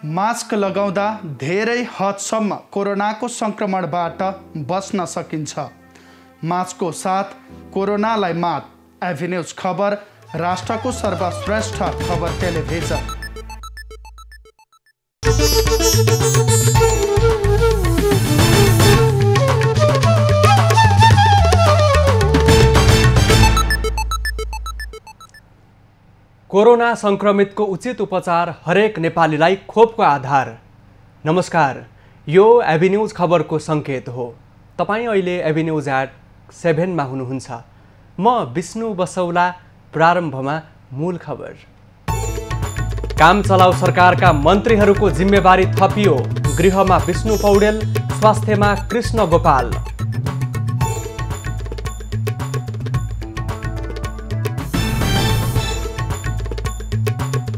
Mask लगाउँदा धेरै हदसम्म कोरोनाको संक्रमणबाट बच्न सकिन्छ। मास्कको साथ कोरोनालाई मात। एभिन्यूज खबर, राष्ट्रको सर्वश्रेष्ठ खबर टेलिभिजन। कोरोना संक्रमितको उचित उपचार हरेक नेपालीलाई खोपको आधार। नमस्कार, यो एभिन्यूज खबरको संकेत हो। तपाईं अहिले एभिन्यूज @ 7 मा हुनुहुन्छ। म विष्णु बसौला। प्रारम्भमा मूल खबर। काम चलाउ सरकारका मन्त्रीहरूको जिम्मेवारी थपियो। गृहमा विष्णु पौडेल, स्वास्थ्यमा कृष्ण गोपाल।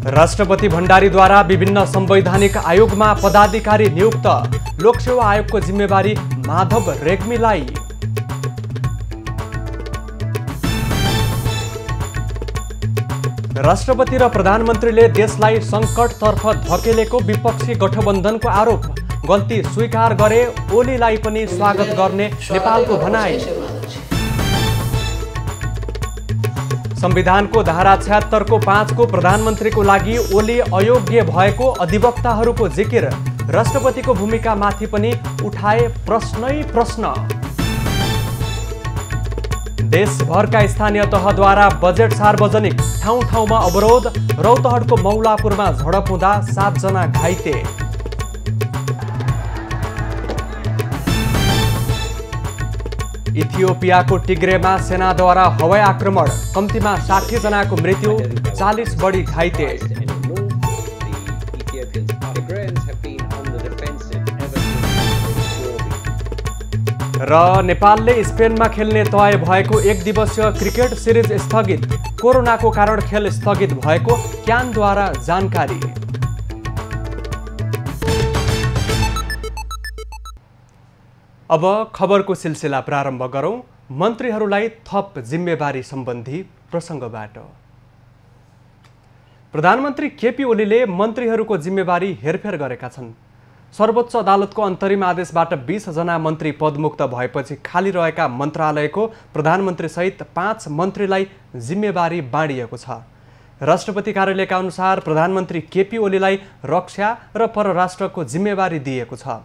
राष्ट्रपति भण्डारीद्वारा विभिन्न संवैधानिक आयोगमा पदाधिकारी नियुक्त। लोकसेवा आयोगको जिम्मेवारी माधव रेग्मीलाई। राष्ट्रपति र प्रधानमन्त्रीले देशलाई संकटतर्फ धकेलेको विपक्षी गठबन्धनको आरोप। गल्ती स्वीकार गरे ओलीलाई पनि स्वागत गर्ने नेपालको भनाई। संविधानको धारा 76 को 5 को प्रधानमन्त्रीको लागि ओली अयोग्य भएको अधिवक्ताहरूको जिकिर। राष्ट्रपतिको भूमिकामाथि पनि उठाए प्रश्नै प्रश्न। देशभरका स्थानीय तहद्वारा बजेट सार्वजनिक। ठाउँ ठाउँमा अवरोध। रौतहटको मौलापुरमा झडप हुँदा 7 जना घाइते। इथियोपियाको टिग्रेमा सेनाद्वारा हवाई आक्रमण। कम्तीमा 60 जनाको मृत्यु, 40 बढी घाइते। र नेपालले स्पेनमा खेल्ने तय भएको 1 दिवसीय क्रिकेट सिरिज स्थगित। कोरोनाको कारण खेल स्थगित भएको क्यानद्वारा जानकारी। अब खबरको सिलसिला प्रारम्भ गरौं। मन्त्रीहरूलाई थप जिम्मेवारी सम्बन्धी प्रसङ्गबाट। प्रधानमन्त्री केपी ओलीले मन्त्रीहरूको जिम्मेवारी हेरफेर गरेका छन्। सर्वोच्च अदालतको अन्तरिम आदेशबाट 20 जना मन्त्री पदमुक्त भएपछि खाली रहेका मन्त्रालयको प्रधानमन्त्रीसहित 5 मन्त्रीलाई जिम्मेवारी बाँडिएको छ। राष्ट्रपति कार्यालयका अनुसार प्रधानमन्त्री केपी ओलीलाई रक्षा र परराष्ट्रको जिम्मेवारी दिएको छ।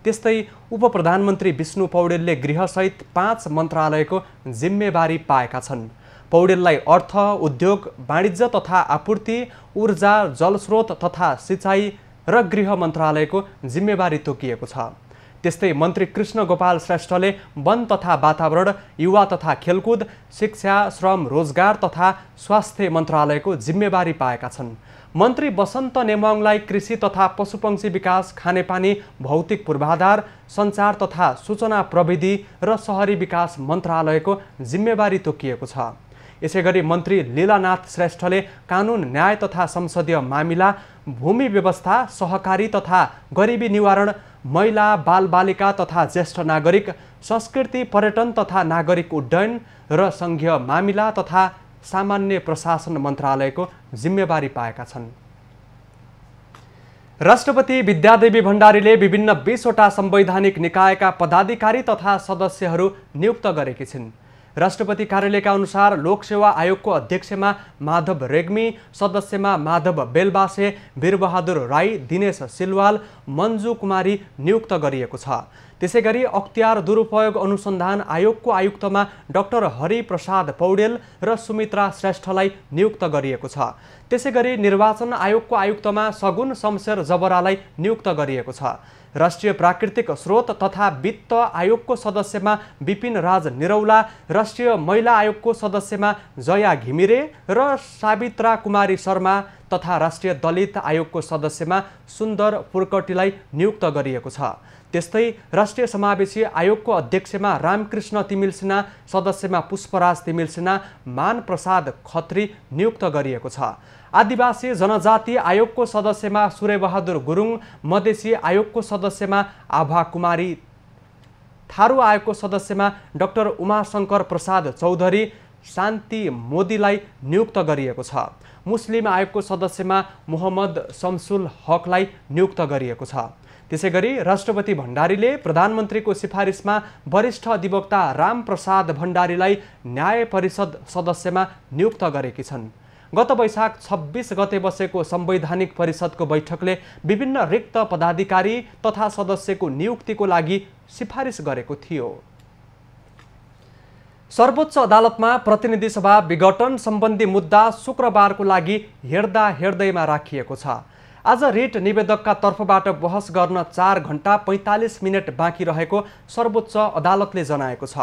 त्यस्तै उपप्रधानमन्त्री विष्णु पौडेलले गृहसहित 5 मन्त्रालयको जिम्मेवारी पाएका छन्। पौडेललाई अर्थ, उद्योग, वाणिज्य तथा आपूर्ति, ऊर्जा, जलस्रोत तथा सिँचाइ र गृह मन्त्रालयको जिम्मेवारी तोकिएको छ। त्यस्तै मन्त्री कृष्ण गोपाल श्रेष्ठले वन तथा वातावरण, युवा तथा खेलकुद, शिक्षा, श्रम, रोजगार तथा स्वास्थ्य मन्त्रालयको जिम्मेवारी पाएका छन्। मन्त्री वसन्त नेमाङलाई कृषि तथा पशुपक्षी विकास, खानेपानी, भौतिक पूर्वाधार, सञ्चार तथा सूचना प्रविधि र शहरी विकास मन्त्रालयको जिम्मेवारी तोकिएको छ। यसैगरी मन्त्री लीलानाथ श्रेष्ठले कानुन, न्याय तथा संसदीय मामिला, भूमि व्यवस्था, सहकारी तथा गरिबी निवारण, महिला, बालबालिका तथा ज्येष्ठ नागरिक, संस्कृति, पर्यटन तथा नागरिक उड्डयन र सङ्घीय मामिला तथा सामान्य प्रशासन मन्त्रालयको जिम्मेवारी पाएका छन्। राष्ट्रपति विद्यादेवी भण्डारीले विभिन्न 20 वटा संवैधानिक निकायका पदाधिकारी तथा सदस्यहरू नियुक्त गरेकी छिन्। राष्ट्रपति कार्यालयका अनुसार लोकसेवा आयोगको अध्यक्षमा माधव रेग्मी, सदस्यमा माधव बेलबासे, वीरबहादुर राई, दिनेश सिलवाल, मन्जु कुमारी नियुक्त गरिएको छ। त्यसैगरी अख्तियार दुरुपयोग अनुसन्धान आयोगको आयुक्तमा डाक्टर हरिप्रसाद पौडेल र सुमित्रा श्रेष्ठलाई नियुक्त गरिएको छ। त्यसैगरी निर्वाचन आयोगको आयुक्तमा सगुन शमशेर जबरालाई नियुक्त गरिएको छ। राष्ट्रिय प्राकृतिक स्रोत तथा वित्त आयोगको सदस्यमा विपिन राज निरौला, राष्ट्रिय महिला आयोगको सदस्यमा जया घिमिरे र सावित्रा कुमारी शर्मा तथा राष्ट्रिय दलित आयोगको सदस्यमा सुन्दर पुर्कटीलाई नियुक्त गरिएको छ। त्यस्तै राष्ट्रिय समावेशी आयोगको अध्यक्षमा रामकृष्ण तिमिल सिन्हा, सदस्यमा पुष्पराज तिमिल सिन्हा, मान प्रसाद खत्री नियुक्त गरिएको छ। आदिवासी जनजाति आयोगको सदस्यमा सूर्यबहादुर गुरुङ, मधेसी आयोगको सदस्यमा आभा कुमारी, थारू आयोगको सदस्यमा डाक्टर उमाशंकर प्रसाद चौधरी, शान्ति मोदीलाई नियुक्त गरिएको छ। मुस्लिम आयोगको सदस्यमा मोहम्मद शमसुल हकलाई नियुक्त गरिएको छ। त्यसैगरी राष्ट्रपति भण्डारीले प्रधानमन्त्रीको सिफारिसमा वरिष्ठ अधिवक्ता रामप्रसाद भण्डारीलाई न्याय परिषद सदस्यमा नियुक्त गरेकी छन्। गत वैशाख 26 गते बसेको संवैधानिक परिषदको बैठकले विभिन्न रिक्त पदाधिकारी तथा सदस्यको नियुक्तिको लागि सिफारिस गरेको थियो। सर्वोच्च अदालतमा प्रतिनिधि सभा विघटन सम्बन्धी मुद्दा शुक्रबारको लागि हेर्दैमा राखिएको छ। आज रिट निवेदकका तर्फबाट बहस गर्न 4 घण्टा 45 मिनट बाँकी रहेको सर्वोच्च अदालतले जनाएको छ।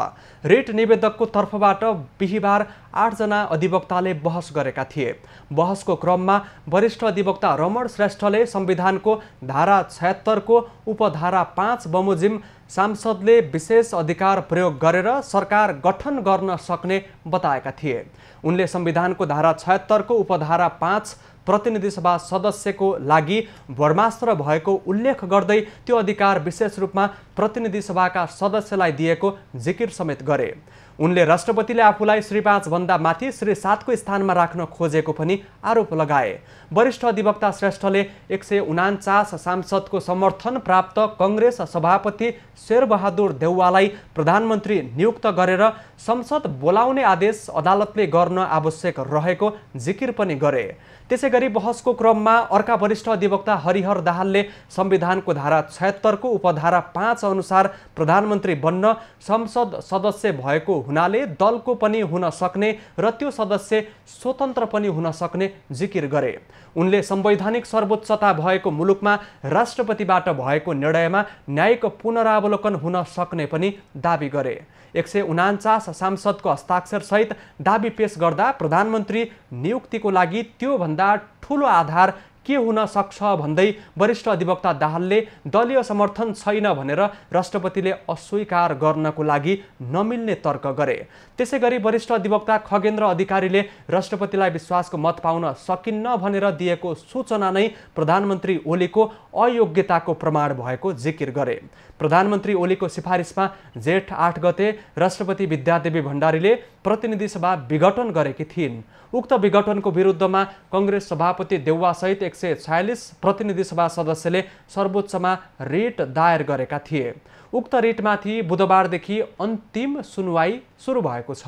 रिट निवेदकको तर्फबाट बिहिबार 8 जना अधिवक्ताले बहस गरेका थिए। बहसको क्रममा वरिष्ठ अधिवक्ता रमण श्रेष्ठले संविधानको धारा 76 को उपधारा 5 बमोजिम सांसदले विशेष अधिकार प्रयोग गरेर सरकार गठन गर्न सक्ने बताएका थिए। उनले संविधानको धारा 76 को उपधारा 5 प्रतिनिधि सभा सदस्यको लागि बर्मास्त्र भएको उल्लेख गर्दै त्यो अधिकार विशेष रूपमा प्रतिनिधि सभाका सदस्यलाई दिएको जिकिर समेत गरे। उनले राष्ट्रपतिले आफूलाई श्री 5 भन्दा माथि श्री 7 को स्थानमा राख्न खोजेको पनि आरोप लगाए। वरिष्ठ अधिवक्ता श्रेष्ठले 149 सांसदको समर्थन प्राप्त कांग्रेस सभापति शेरबहादुर देउवालाई प्रधानमन्त्री नियुक्त गरेर संसद बोलाउने आदेश अदालतले गर्न आवश्यक रहेको जिकिर पनि गरे। त्यसैगरी बहसको क्रममा अर्का वरिष्ठ अधिवक्ता हरिहर दाहालले संविधानको धारा 76 को उपधारा 5 अनुसार प्रधानमन्त्री बन्न संसद सदस्य भएको हुनाले दलको पनि हुन सक्ने र त्यो सदस्य स्वतन्त्र पनि हुन सक्ने जिकिर गरे। उनले संवैधानिक सर्वोच्चता भएको मुलुकमा राष्ट्रपतिबाट भएको निर्णयमा न्यायिक पुनरावलोकन हुन सक्ने पनि दाबी गरे। 149 सांसदको हस्ताक्षर सहित दाबी पेश गर्दा प्रधानमन्त्री नियुक्तिको लागि त्यो भन्दा ठूलो आधार के हुन सक्छ भन्दै वरिष्ठ अधिवक्ता दाहालले दलीय समर्थन छैन भनेर राष्ट्रपतिले अस्वीकार गर्नको लागि नमिल्ने तर्क गरे। त्यसैगरी वरिष्ठ अधिवक्ता खगेन्द्र अधिकारीले राष्ट्रपतिलाई विश्वासको मत पाउन सकिन्न भनेर दिएको सूचना नै प्रधानमन्त्री ओलीको अयोग्यताको प्रमाण भएको जिकिर गरे। प्रधानमन्त्री ओलीको सिफारिसमा जेठ 8 गते राष्ट्रपति विद्यादेवी भण्डारीले प्रतिनिधि सभा विघटन गरेकी थिइन्। उक्त विघटनको विरुद्धमा कांग्रेस सभापति देउवा सहित 146 प्रतिनिधि सभा सदस्यले सर्वोच्चमा रिट दायर गरेका थिए। उक्त रिटमाथि बुधबारदेखि अन्तिम सुनवाई सुरु भएको छ।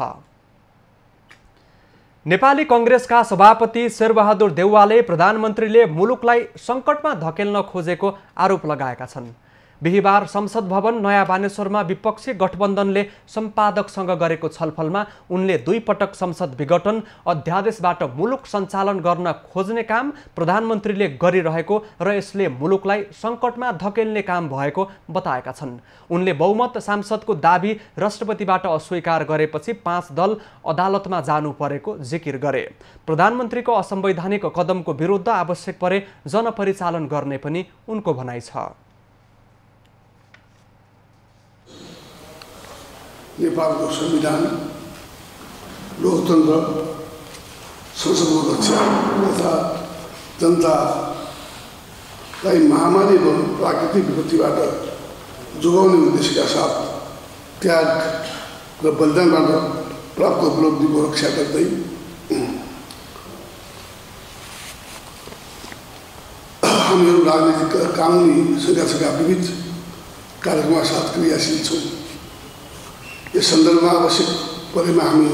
नेपाली कांग्रेसका सभापति शेरबहादुर देउवाले प्रधानमन्त्रीले मुलुकलाई सङ्कटमा धकेल्न खोजेको आरोप लगाएका छन्। बिहिबार संसद भवन नयाँ बानेश्वरमा विपक्षी गठबन्धनले सम्पादकसँग गरेको छलफलमा उनले 2 पटक संसद विघटन अध्यादेशबाट मुलुक सञ्चालन गर्न खोज्ने काम प्रधानमन्त्रीले गरिरहेको र यसले मुलुकलाई सङ्कटमा धकेल्ने काम भएको बताएका छन्। उनले बहुमत सांसदको दाबी राष्ट्रपतिबाट अस्वीकार गरेपछि 5 दल अदालतमा जानु परेको जिकिर गरे। प्रधानमन्त्रीको असंवैधानिक कदमको विरुद्ध आवश्यक परे जनपरिचालन गर्ने पनि उनको भनाइ छ। नेपालको संविधान, लोकतन्त्र, संसदको रक्षा तथा जनतालाई महामारी व प्राकृतिक विपत्तिबाट जोगाउने उद्देश्यका साथ त्याग र बलिदानबाट प्राप्त उपलब्धिको रक्षा गर्दै हामीहरू राजनीतिक कानुनी संघर्षका विविध कार्यक्रमका साथ क्रियाशील छौँ। यस सन्दर्भमा आवश्यक परेमा हामी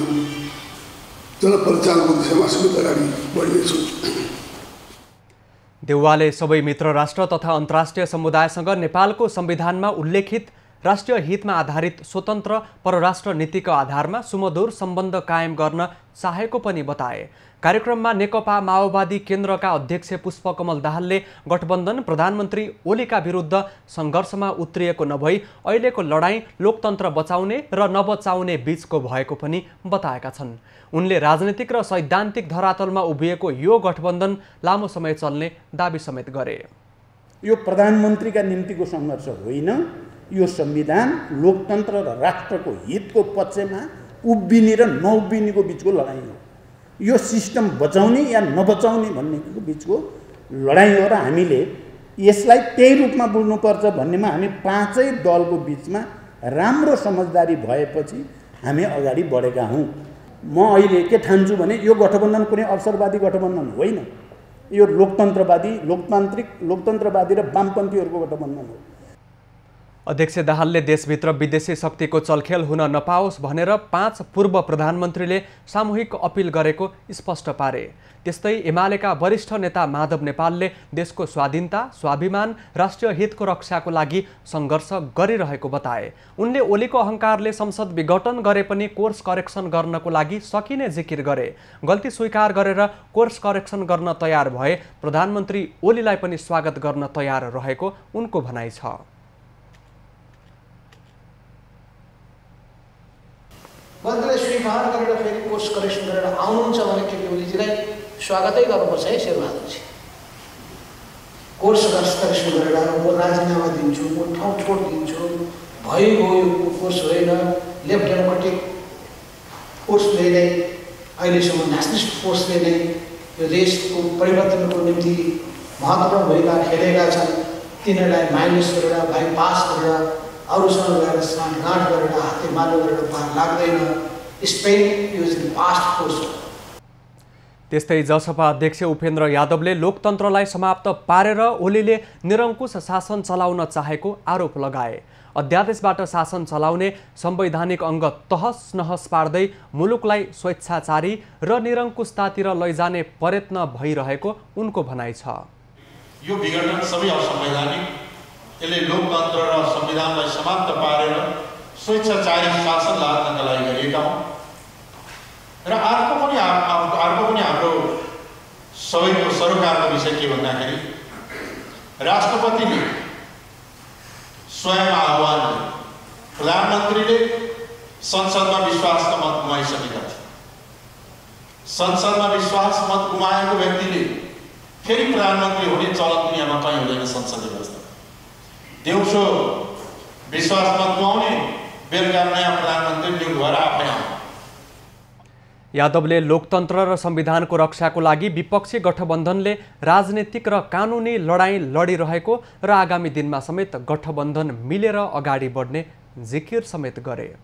जनपरिचालनको दिशामा समेत अगाडि बढ्नेछौँ। देउवाले सबै मित्र राष्ट्र तथा अन्तर्राष्ट्रिय समुदायसँग नेपालको संविधानमा उल्लेखित राष्ट्रिय हितमा आधारित स्वतन्त्र परराष्ट्र नीतिको आधारमा सुमधुर सम्बन्ध कायम गर्न चाहेको पनि बताए। कार्यक्रममा नेकपा माओवादी केन्द्रका अध्यक्ष पुष्पकमल दाहालले गठबन्धन प्रधानमन्त्री ओलीका विरुद्ध सङ्घर्षमा उत्रिएको नभई अहिलेको लडाईँ लोकतन्त्र बचाउने र नबचाउने बीचको भएको पनि बताएका छन्। उनले राजनीतिक र सैद्धान्तिक धरातलमा उभिएको यो गठबन्धन लामो समय चल्ने दाबी समेत गरे। यो प्रधानमन्त्रीका निम्तिको सङ्घर्ष होइन, यो संविधान लोकतन्त्र र राष्ट्रको हितको पक्षमा उभिने र नउभिनेको बीचको लडाईँ हो। यो सिस्टम बचाउने या नबचाउने भन्नेको बीचको लडाईँ हो र हामीले यसलाई त्यही रूपमा बुझ्नुपर्छ भन्नेमा हामी 5 दलको बीचमा राम्रो समझदारी भएपछि हामी अगाडि बढेका हौँ। म अहिले के ठान्छु भने यो गठबन्धन कुनै अवसरवादी गठबन्धन होइन, यो लोकतन्त्रवादी र वामपन्थीहरूको गठबन्धन हो। अध्यक्ष दाहालले देशभित्र विदेशी शक्तिको चलखेल हुन नपाओस् भनेर 5 पूर्व प्रधानमन्त्रीले सामूहिक अपिल गरेको स्पष्ट पारे। त्यस्तै एमालेका वरिष्ठ नेता माधव नेपालले देशको स्वाधीनता, स्वाभिमान, राष्ट्रिय हितको रक्षाको लागि सङ्घर्ष गरिरहेको बताए। उनले ओलीको अहङ्कारले संसद विघटन गरे पनि कोर्स करेक्सन गर्नको लागि सकिने जिकिर गरे। गल्ती स्वीकार गरेर कोर्स करेक्सन गर्न तयार भए प्रधानमन्त्री ओलीलाई पनि स्वागत गर्न तयार रहेको उनको भनाइ छ। गल्तीलाई स्वीकार गरेर फेरि कोर्स करेक्सन गरेर आउनुहुन्छ भने केपी ओलीजीलाई स्वागतै गर्नुपर्छ है शेरबहादुरजी। कोर्स करेक्सन गरेर म राजीनामा दिन्छु, म ठाउँ छोडिदिन्छु, भइगयो यो कोर्स होइन, लेफ्ट डेमोक्रेटिक फोर्सले नै अहिलेसम्म नेसनलिस्ट फोर्सले नै यो देशको परिवर्तनको निम्ति महत्त्वपूर्ण भूमिका खेलेका छन्। तिनीहरूलाई माइनस गरेर बाइपास गरेर अरूसँग गएर साँठगाँठ गरेर हातेमालो गरेर पार लाग्दैन। Spain use in past course. त्यस्तै जसपा अध्यक्ष उपेन्द्र यादवले लोकतन्त्रलाई समाप्त पारेर ओलीले निरङ्कुश शासन चलाउन चाहेको आरोप लगाए। अध्यादेशबाट शासन चलाउने संवैधानिक अङ्ग तहस नहस पार्दै मुलुकलाई स्वेच्छाचारी र निरङ्कुशतातिर लैजाने प्रयत्न भइरहेको उनको भनाइ छ। यो विघटन सबै असंवैधानिक, यसले लोकतन्त्र र संविधानलाई समाप्त पारेर स्वेच्छाचारी शासन लाग्नका लागि गरिएका हुन्। र अर्को पनि हाम्रो सबैको सरोकारको विषय के भन्दाखेरि राष्ट्रपतिले स्वयं आह्वान गरे, प्रधानमन्त्रीले संसदमा विश्वासका मत गुमाइसकेका थिए। संसदमा विश्वास मत गुमाएको व्यक्तिले फेरि प्रधानमन्त्री हुने चलन दुनियाँमा कहीँ हुँदैन। संसदीय व्यवस्था देउसो विश्वास मत गुमाउने, बेलुका नयाँ प्रधानमन्त्री नियुक्त भएर आफै आउने। यादवले लोकतन्त्र र संविधानको रक्षाको लागि विपक्षी गठबन्धनले राजनीतिक र कानुनी लडाईँ लडिरहेको र आगामी दिनमा समेत गठबन्धन मिलेर अगाडि बढ्ने जिकिर समेत गरे।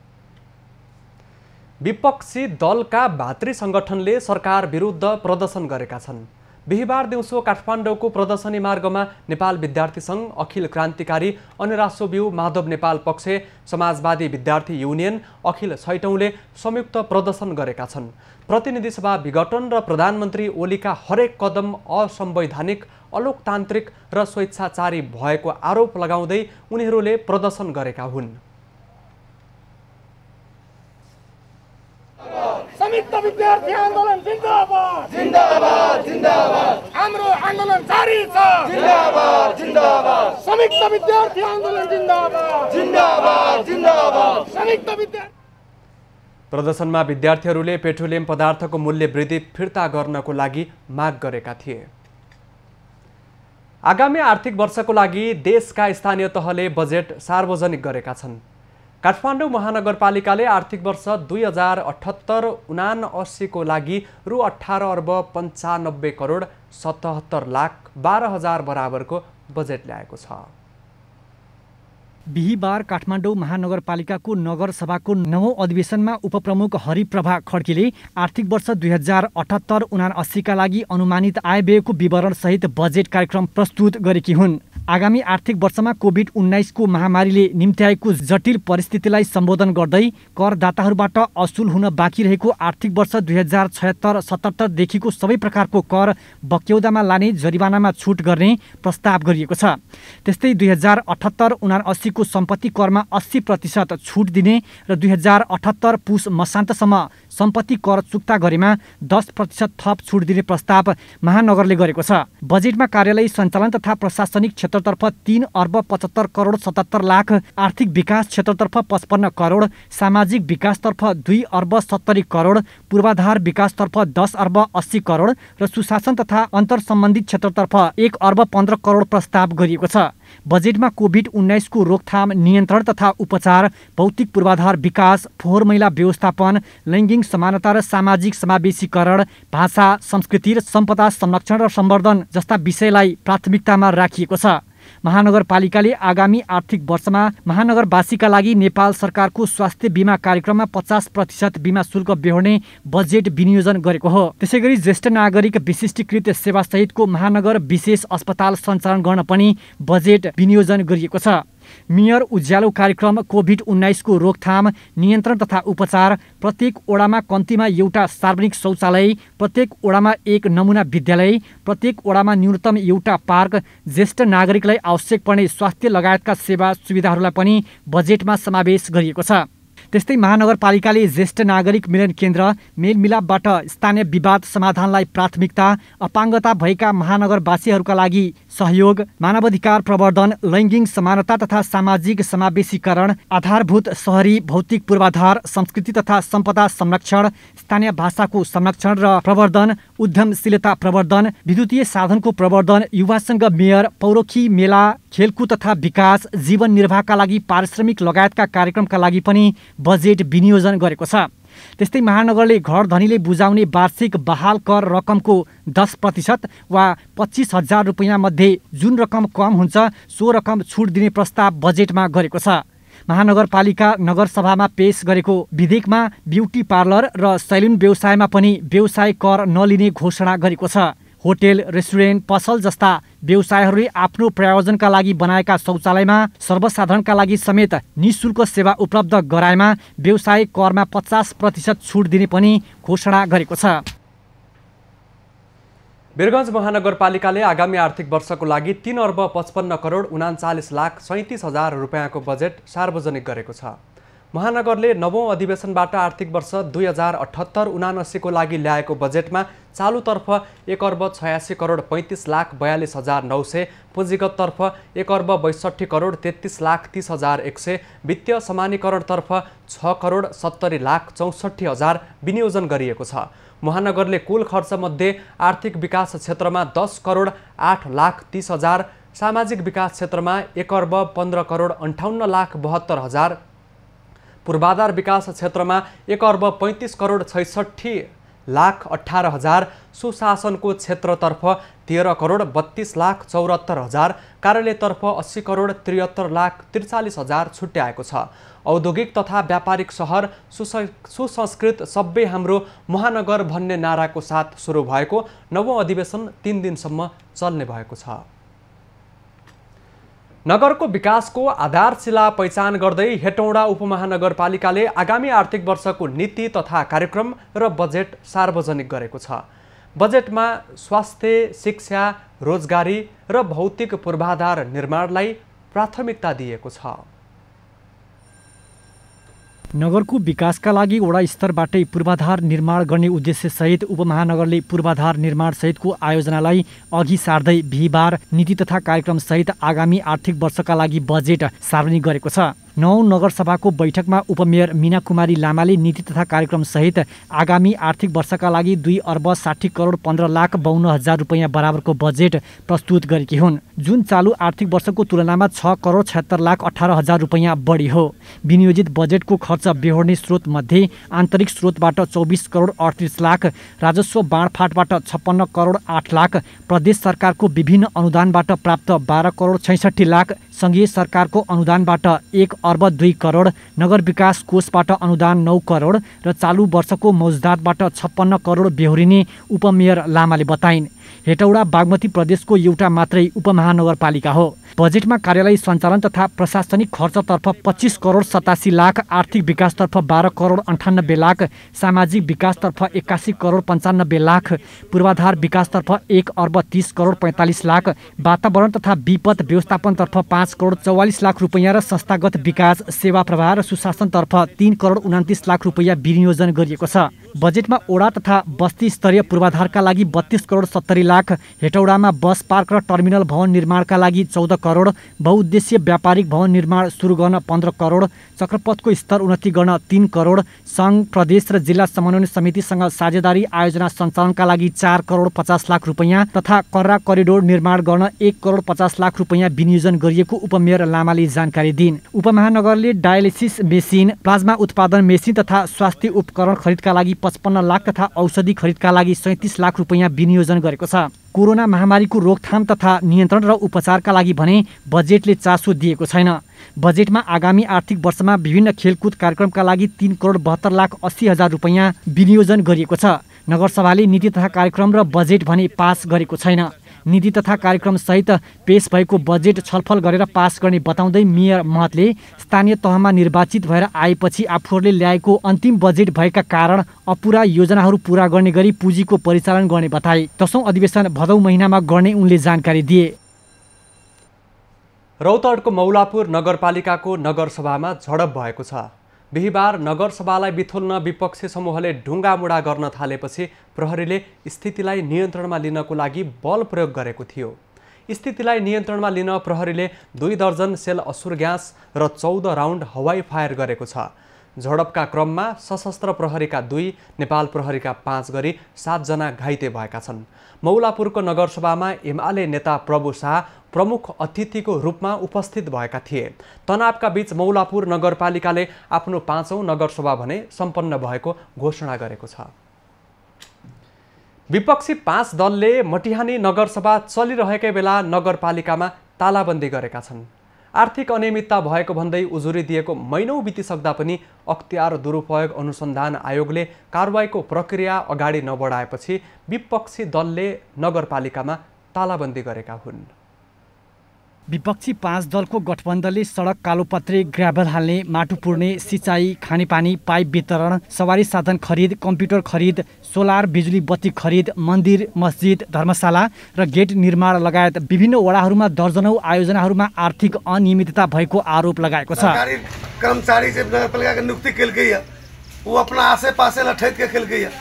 विपक्षी दलका भातृ सङ्गठनले सरकार विरुद्ध प्रदर्शन गरेका छन्। बिहिबार दिउँसो काठमाडौँको प्रदर्शनी मार्गमा नेपाल विद्यार्थी सङ्घ, अखिल क्रान्तिकारी अनिरासोब्यू माधव नेपाल पक्ष, समाजवादी विद्यार्थी युनियन, अखिल छैटौँले संयुक्त प्रदर्शन गरेका छन्। प्रतिनिधि सभा विघटन र प्रधानमन्त्री ओलीका हरेक कदम असंवैधानिक, अलोकतान्त्रिक र स्वेच्छाचारी भएको आरोप लगाउँदै उनीहरूले प्रदर्शन गरेका हुन्। संयुक्त विद्यार्थी आन्दोलन जिन्दाबाद जिन्दाबाद जिन्दाबाद। हाम्रो आन्दोलन जारी छ जिन्दाबाद जिन्दाबाद। संयुक्त विद्यार्थी आन्दोलन जिन्दाबाद जिन्दाबाद जिन्दाबाद। संयुक्त विद्यार्थी प्रदर्शनमा विद्यार्थीहरूले पेट्रोलियम पदार्थको मूल्य वृद्धि फिर्ता गर्नको लागि माग गरेका थिए। आगामी आर्थिक वर्षको लागि देशका स्थानीय तहले बजेट सार्वजनिक गरेका छन्। काठमाडौँ महानगरपालिकाले आर्थिक वर्ष 2078-79 को लागि रु 18,95,77,12,000 बराबरको बजेट ल्याएको छ। बिहिबार काठमाडौँ महानगरपालिकाको नगरसभाको 9औं अधिवेशनमा उपप्रमुख हरिप्रभा खड्कीले आर्थिक वर्ष 2078-79 का लागि अनुमानित आय व्ययको विवरणसहित बजेट कार्यक्रम प्रस्तुत गरेकी हुन्। आगामी आर्थिक वर्षमा कोभिड-19 को महामारीले निम्त्याएको जटिल परिस्थितिलाई सम्बोधन गर्दै करदाताहरूबाट असुल हुन बाँकी रहेको आर्थिक वर्ष 2076-77 देखिको सबै प्रकारको कर बक्यौदामा लाने जरिवानामा छुट गर्ने प्रस्ताव गरिएको छ। त्यस्तै 2078-79 को सम्पत्ति करमा 80% छुट दिने र 2078 पुस मसान्तसम्म सम्पत्ति कर चुक्ता गरेमा 10% थप छुट दिने प्रस्ताव महानगरले गरेको छ। बजेटमा कार्यालय सञ्चालन तथा प्रशासनिक क्षेत्रतर्फ 3,75,77,00,000, आर्थिक विकास क्षेत्रतर्फ 55 करोड, सामाजिक विकासतर्फ 2,70,00,000,000, पूर्वाधार विकासतर्फ 10,80,00,000,000 र सुशासन तथा अन्तर सम्बन्धित क्षेत्रतर्फ 1,15,00,00,000 प्रस्ताव गरिएको छ। बजेटमा कोभिड-19 को रोकथाम, नियन्त्रण तथा उपचार, भौतिक पूर्वाधार विकास, फोहोर मैला व्यवस्थापन, लैङ्गिक समानता र सामाजिक समावेशीकरण, भाषा, संस्कृति र सम्पदा संरक्षण र सम्वर्धन जस्ता विषयलाई प्राथमिकतामा राखिएको छ। महानगरपालिकाले आगामी आर्थिक वर्षमा महानगरवासीका लागि नेपाल सरकारको स्वास्थ्य बीमा कार्यक्रममा 50% बीमा शुल्क बेहोर्ने बजेट विनियोजन गरेको हो। त्यसैगरी ज्येष्ठ नागरिक विशिष्टीकृत सेवा सहितको महानगर विशेष अस्पताल सञ्चालन गर्न पनि बजेट विनियोजन गरिएको छ। मेयर उज्यालो कार्यक्रम कोभिड-19 को रोकथाम, नियन्त्रण तथा उपचार, प्रत्येक ओडामा कम्तीमा एउटा सार्वजनिक शौचालय, प्रत्येक ओडामा एक नमुना विद्यालय, प्रत्येक ओडामा न्यूनतम एउटा पार्क, ज्येष्ठ नागरिकलाई आवश्यक पर्ने स्वास्थ्य लगायतका सेवा सुविधाहरूलाई पनि बजेटमा समावेश गरिएको छ। त्यस्तै महानगरपालिकाले ज्येष्ठ नागरिक मिलन केन्द्र, मेलमिलापबाट स्थानीय विवाद समाधानलाई प्राथमिकता, अपाङ्गता भएका महानगरवासीहरूका लागि सहयोग, मानवाधिकार प्रवर्धन, लैङ्गिक समानता तथा सामाजिक समावेशीकरण, आधारभूत शहरी भौतिक पूर्वाधार, संस्कृति तथा सम्पदा संरक्षण, स्थानीय भाषाको संरक्षण र प्रवर्धन, उद्यमशीलता प्रवर्धन, विद्युतीय साधनको प्रवर्धन, युवासँग मेयर, पौरखी मेला, खेलकुद तथा विकास, जीवन निर्वाहका लागि पारिश्रमिक लगायतका कार्यक्रमका लागि पनि बजेट विनियोजन गरेको छ। त्यस्तै महानगरले घर धनीले बुझाउने वार्षिक बहाल कर रकमको 10% वा 25,000 रुपैयाँ मध्ये जुन रकम कम हुन्छ सो रकम छुट दिने प्रस्ताव बजेटमा गरेको छ। महानगरपालिका नगरसभामा पेश गरेको विधेयकमा ब्युटी पार्लर र सैलुन व्यवसायमा पनि व्यवसाय कर नलिने घोषणा गरेको छ। होटेल, रेस्टुरेन्ट, पसल जस्ता व्यवसायहरूले आफ्नो प्रायोजनका लागि बनाएका शौचालयमा सर्वसाधारणका लागि समेत निःशुल्क सेवा उपलब्ध गराएमा व्यवसाय करमा 50% छुट दिने पनि घोषणा गरेको छ। वीरगञ्ज महानगरपालिकाले आगामी आर्थिक वर्षको लागि 3 अर्ब 55 करोड 39 लाख 37 हजार रुपैयाँको बजेट सार्वजनिक गरेको छ। महानगरले नवौं अधिवेशनबाट आर्थिक वर्ष 2078-79 को लागि ल्याएको बजेटमा चालुतर्फ 1 अर्ब 86 करोड 35 लाख 42 हजार 900, पुँजीगततर्फ 1 अर्ब 62 करोड 33 लाख 30 हजार 100, वित्तीय समानीकरणतर्फ 6 करोड 70 लाख 64 हजार विनियोजन गरिएको छ। महानगरले कुल खर्चमध्ये आर्थिक विकास क्षेत्रमा 10 करोड 8 लाख 30 हजार, सामाजिक विकास क्षेत्रमा 1 अर्ब 15 करोड 58 लाख 72 हजार, पूर्वाधार विकास क्षेत्रमा 1 अर्ब 35 करोड 66 लाख 18 हजार, सुशासनको क्षेत्रतर्फ 13 करोड 32 लाख 74 हजार, कार्यालयतर्फ 80 करोड 73 लाख 43 हजार छुट्याएको छ। औद्योगिक तथा व्यापारिक सहर सुसंस्कृत सबै हाम्रो महानगर भन्ने नाराको साथ सुरु भएको नवौं अधिवेशन 3 दिनसम्म चल्ने भएको छ। नगरको विकासको आधारशिला पहिचान गर्दै हेटौँडा उपमहानगरपालिकाले आगामी आर्थिक वर्षको नीति तथा कार्यक्रम र बजेट सार्वजनिक गरेको छ। बजेटमा स्वास्थ्य, शिक्षा, रोजगारी र भौतिक पूर्वाधार निर्माणलाई प्राथमिकता दिएको छ। नगरको विकासका लागि वडा स्तरबाटै पूर्वाधार निर्माण गर्ने उद्देश्यसहित उपमहानगरले पूर्वाधार निर्माण सहितको आयोजनालाई अघि सार्दै बिहिबार नीति तथा कार्यक्रमसहित आगामी आर्थिक वर्षका लागि बजेट सार्वजनिक गरेको छ। 9 नगरसभाको बैठकमा उपमेयर मीना कुमारी लामाले नीति तथा कार्यक्रमसहित आगामी आर्थिक वर्षका लागि 2 अर्ब 60 करोड 15 लाख 52 हजार रुपैयाँ बराबरको बजेट प्रस्तुत गरेकी हुन्, जुन चालु आर्थिक वर्षको तुलनामा 6 करोड 76 लाख 18 हजार रुपैयाँ बढी हो। विनियोजित बजेटको खर्च बेहोर्ने स्रोत मध्ये आन्तरिक स्रोतबाट 24 करोड 38 लाख, राजस्व बाँडफाँटबाट 56 करोड 8 लाख, प्रदेश सरकारको विभिन्न अनुदानबाट प्राप्त 12 करोड 66 लाख, सङ्घीय सरकारको अनुदानबाट 1 अर्ब 2 करोड, नगर विकास कोषबाट अनुदान 9 करोड र चालु वर्षको मौजदातबाट 56 करोड बेहोरिने उपमेयर लामाले बताइन्। हेटौडा बागमती प्रदेशको एउटा मात्रै उपमहानगरपालिका हो। बजेटमा कार्यालय सञ्चालन तथा प्रशासनिक खर्चतर्फ 25 करोड 87 लाख, आर्थिक विकासतर्फ 12 करोड 98 लाख, सामाजिक विकासतर्फ 81 करोड 95 लाख, पूर्वाधार विकासतर्फ 1 अर्ब 30 करोड 45 लाख, वातावरण तथा विपद व्यवस्थापनतर्फ 5 करोड 44 लाख रुपैयाँ र संस्थागत विकास, सेवा प्रवाह र सुशासनतर्फ 3 करोड 29 लाख रुपैयाँ विनियोजन गरिएको छ। बजेटमा ओडा तथा बस्ती स्तरीय पूर्वाधारका लागि 32 करोड 70 लाख, हेटौडामा बस पार्क र टर्मिनल भवन निर्माणका लागि 14 करोड, बहुउद्देश्य व्यापारिक भवन निर्माण सुरु गर्न 15 करोड, चक्रपथको स्तर उन्नति गर्न 3 करोड, सङ्घ, प्रदेश र जिल्ला समन्वय समितिसँग साझेदारी आयोजना सञ्चालनका लागि 4 करोड 50 लाख रुपैयाँ तथा कर्रा करिडोर निर्माण गर्न 1 करोड 50 लाख रुपैयाँ विनियोजन गरिएको उपमेयर लामाले जानकारी दिइन्। उपमहानगरले डायलिसिस मेसिन, प्लाज्मा उत्पादन मेसिन तथा स्वास्थ्य उपकरण खरिदका लागि 55 लाख तथा औषधि खरिदका लागि 37 लाख रुपैयाँ विनियोजन गरेको गरेको छ। कोरोना महामारीको रोकथाम तथा नियन्त्रण र उपचारका लागि भने बजेटले चासो दिएको छैन। बजेटमा आगामी आर्थिक वर्षमा विभिन्न खेलकुद कार्यक्रमका लागि 3,72,80,000 रुपैयाँ विनियोजन गरिएको छ। नगरसभाले नीति तथा कार्यक्रम र बजेट भने पास गरेको छैन। नीति तथा कार्यक्रम सहित पेश भएको बजेट छलफल गरेर पास गर्ने बताउँदै मेयर महतले स्थानीय तहमा निर्वाचित भएर आएपछि आफूहरूले ल्याएको अन्तिम बजेट भएका कारण अपुरा योजनाहरू पूरा गर्ने गरी पुँजीको परिचालन गर्ने बताए। 10औं अधिवेशन भदौ महिनामा गर्ने उनले जानकारी दिए। रौतहटको मौलापुर नगरपालिकाको नगरसभामा झडप भएको छ। बिहिबार नगरसभालाई बिथोल्न विपक्षी समूहले ढुङ्गामुढा गर्न थालेपछि प्रहरीले स्थितिलाई नियन्त्रणमा लिनको लागि बल प्रयोग गरेको थियो। स्थितिलाई नियन्त्रणमा लिन प्रहरीले 2 दर्जन सेल असुर ग्यास र 14 राउन्ड हवाई फायर गरेको छ। झडपका क्रममा सशस्त्र प्रहरीका 2, नेपाल प्रहरीका 5 गरी 7 जना घाइते भएका छन्। मौलापुरको नगरसभामा एमाले नेता प्रभु शाह प्रमुख अतिथिको रूपमा उपस्थित भएका थिए। तनावका बीच मौलापुर नगरपालिकाले आफ्नो 5औं नगरसभा भने सम्पन्न भएको घोषणा गरेको छ। विपक्षी 5 दलले मटिहानी नगरसभा चलिरहेकै बेला नगरपालिकामा तालाबन्दी गरेका छन्। आर्थिक अनियमितता भएको भन्दै उजुरी दिएको महिनौं बितिसक्दा पनि अख्तियार दुरुपयोग अनुसन्धान आयोगले कारबाहीको प्रक्रिया अगाडि नबढाएपछि विपक्षी दलले नगरपालिकामा तालाबन्दी गरेका हुन्। विपक्षी 5 दलको गठबन्धनले सडक कालोपत्रे, ग्राभल हाल्ने, माटो पुर्ने, सिँचाइ, खानेपानी, पाइप वितरण, सवारी साधन खरिद, कम्प्युटर खरिद, सोलर बिजुली बत्ती खरिद, मन्दिर, मस्जिद, धर्मशाला र गेट निर्माण लगायत विभिन्न वडाहरूमा दर्जनौं आयोजनाहरूमा आर्थिक अनियमितता भएको आरोप लगाएको छ। सरकारी कर्मचारी से नगरपालिका के नियुक्ति कल गई है, वो अपना आसे पासे लठैत के कल गई है,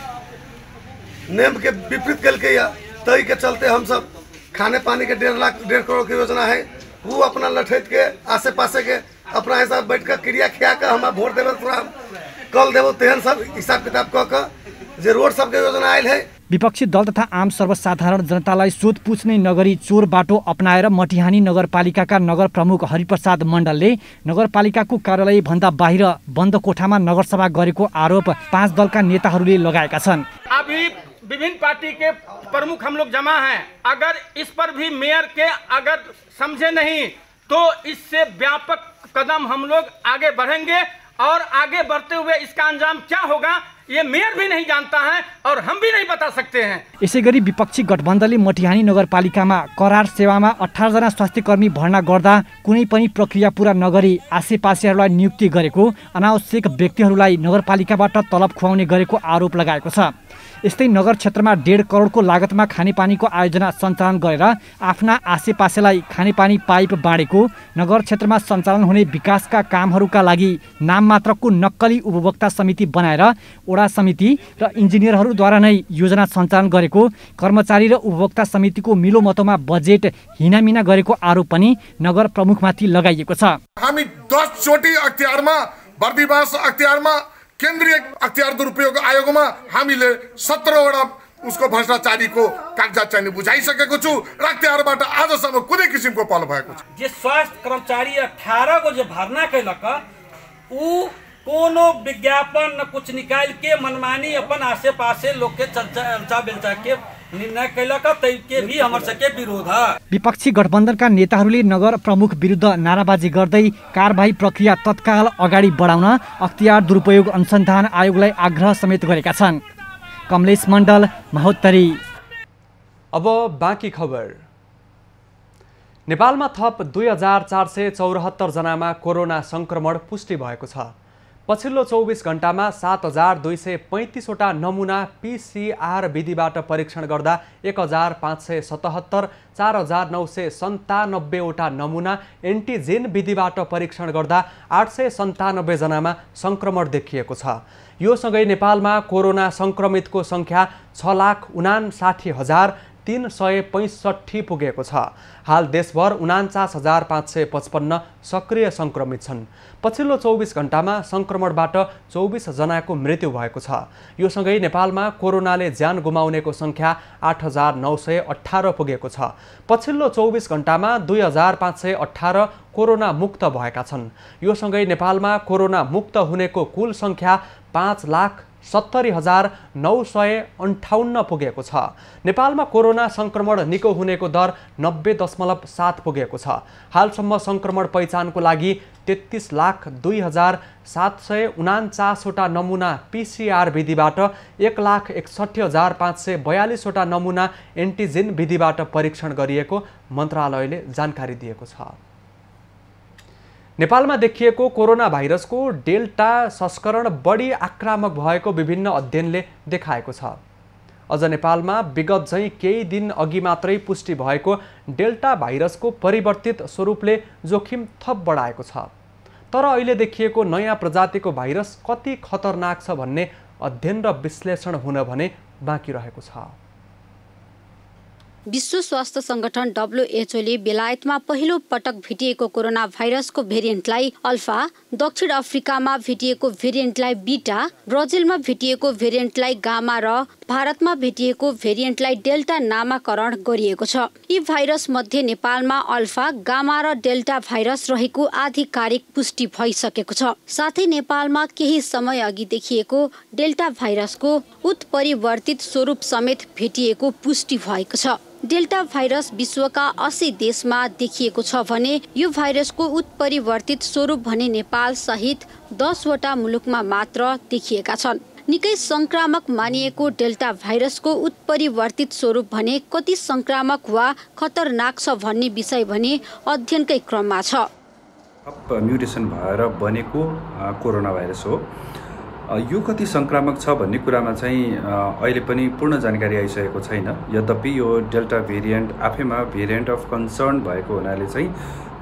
नियम के विपरीत कल गई है। तई के चलते हम सब खाने पानी के 1.5 करोड़ की योजना है, वो अपना लठैत के आसे पासे के अपना हिसाब बैठ कर क्रिया खिया कर हमारा वोट देवे कल देव तेहन सब हिसाब किताब कऽ जे रोड सबके योजना आयल है। विपक्षी दल तथा आम सर्वसाधारण जनतालाई सोधपुछ नै नगरी चोर बाटो अपनाएर मटिहानी नगरपालिकाका नगर प्रमुख हरिप्रसाद मण्डलले नगरपालिकाको कार्यालय भन्दा बाहिर बन्द कोठामा नगरसभा गरेको आरोप 5 दलका नेताहरूले लगाएका छन्। अभी विभिन्न पार्टी के प्रमुख हम लोग जमा हैं, अगर इस पर भी मेयर के अगर समझे नहीं तो इससे व्यापक कदम हम लोग आगे बढ़ेंगे और आगे बढ़ते हुए इसका अंजाम क्या होगा ये मेयर भी नहीं जानता है और हम भी नहीं बता सकते हैं। यसैगरी विपक्षी गठबन्धनले मटिहानी नगरपालिकामा करार सेवामा 18 जना स्वास्थ्यकर्मी भर्ना गर्दा कुनै पनि प्रक्रिया पूरा नगरी आसेपासेहरूलाई नियुक्ति गरेको, अनावश्यक व्यक्तिहरूलाई नगरपालिकाबाट तलब खुवाउने गरेको आरोप लगाएको छ। यस्तै नगर क्षेत्रमा 1.5 करोडको लागतमा खानेपानीको आयोजना सञ्चालन गरेर आफ्ना आसेपासेलाई खानेपानी पाइप बाँडेको, नगर क्षेत्रमा सञ्चालन हुने विकासका कामहरूका लागि नाम मात्रको नक्कली उपभोक्ता समिति बनाएर वडा समिति र इन्जिनियरहरूद्वारा नै योजना सञ्चालन गरेको, कर्मचारी र उपभोक्ता समितिको मिलोमतोमा बजेट हिनामिना गरेको आरोप पनि नगर प्रमुखमाथि लगाइएको छ। हामी 10 चोटि अख्तियारमा बर्दिवास अख्तियारमा केन्द्रीय अख्तियार दुरुपयोग आयोगमा हामीले 17 वटा उसको भ्रष्टाचारीको कागजात चाहिँ बुझाइसकेको छु र अख्तियारबाट आजसम्म कुनै किसिमको पहल भएको छ। जे स्वास्थ्य कर्मचारी 18 को जो भर्ना कैलक उ कोनो विज्ञापन न कुछ निकाल के मनमानी अपन आसे पासे लोग के चर्चा बेलचा के निर्णय कैलक, तैके भी हमर सके विरोध है। विपक्षी गठबन्धनका नेताहरूले नगर प्रमुख विरुद्ध नाराबाजी गर्दै कारबाही प्रक्रिया तत्काल अगाडि बढाउन अख्तियार दुरुपयोग अनुसन्धान आयोगलाई आग्रह समेत गरेका छन्। कमलेश मण्डल, महोत्तरी। अब बाँकी खबर। नेपालमा थप 2474 जनामा कोरोना संक्रमण पुष्टि भएको छ। पछिल्लो 24 घण्टामा 7235 वटा नमुना PCR विधिबाट परीक्षण गर्दा 1577, 4997 वटा नमुना एन्टिजेन विधिबाट परीक्षण गर्दा 897 जनामा संक्रमण देखिएको छ। यो सँगै नेपालमा कोरोना संक्रमितको संख्या 6,59,365 पुगेको छ। हाल देशभर 49,555 सक्रिय संक्रमित छन्। पछिल्लो 24 घण्टामा संक्रमणबाट 24 जनाको मृत्यु भएको छ। यो सँगै नेपालमा कोरोनाले ज्यान गुमाउनेको संख्या 8,918 पुगेको छ। पछिल्लो 24 घण्टामा 2,518 कोरोना मुक्त भएका छन्। यो सँगै नेपालमा कोरोना मुक्त हुनेको कुल संख्या 5,00,000 70,958 पुगेको छ। नेपालमा कोरोना संक्रमण निको हुनेको दर 90.7 पुगेको छ। हालसम्म संक्रमण पहिचानको लागि 33,02,749 वटा नमुना PCR विधिबाट 1,61,542 वटा नमुना एन्टिजेन विधिबाट परीक्षण गरिएको मन्त्रालयले जानकारी दिएको छ। नेपालमा देखिएको कोरोना भाइरसको डेल्टा संस्करण बढी आक्रामक भएको विभिन्न अध्ययनले देखाएको छ। अझ नेपालमा विगत झैं केही दिन अघि मात्रै पुष्टि भएको डेल्टा भाइरसको परिवर्तित स्वरूपले जोखिम थप बढाएको छ। तर अहिले देखिएको नयाँ प्रजातिको भाइरस कति खतरनाक छ भन्ने अध्ययन र विश्लेषण हुन भने बाँकी रहेको छ। विश्व स्वास्थ्य संगठन WHO ले बेलायतमा पहिलो पटक भेटिएको कोरोना भाइरसको भेरिएन्टलाई अल्फा, दक्षिण अफ्रिकामा भेटिएको भेरिएन्टलाई बीटा, ब्राजिलमा भेटिएको भेरिएन्टलाई गामा र भारतमा भेटिएको भेरिएन्टलाई डेल्टा नामाकरण गरिएको छ। यी भाइरस मध्ये नेपालमा अल्फा, गामा र डेल्टा भाइरस रहेको आधिकारिक पुष्टि भइसकेको छ। साथै नेपालमा केही समय अघि देखिएको डेल्टा भाइरसको उत्परिवर्तित स्वरूप समेत भेटिएको पुष्टि भएको छ। डेल्टा भाइरस विश्वका 80 देशमा देखिएको छ भने यो भाइरसको उत्परिवर्तित स्वरूप भने नेपाल सहित 10 वटा मुलुकमा मात्र देखिएका छन्। निकै संक्रामक मानिएको डेल्टा भाइरसको उत्परिवर्तित स्वरूप भने कति संक्रामक वा खतरनाक छ भन्ने विषय भने अध्ययनकै क्रममा छ। म्युटेसन भएर बनेको कोरोना भाइरस हो। यो कति संक्रामक छ भन्ने कुरामा चाहिँ अहिले पनि पूर्ण जानकारी आइसकेको छैन। यद्यपि यो डेल्टा भेरिएन्ट आफैमा भेरिएन्ट अफ कन्सर्न भएको हुनाले चाहिँ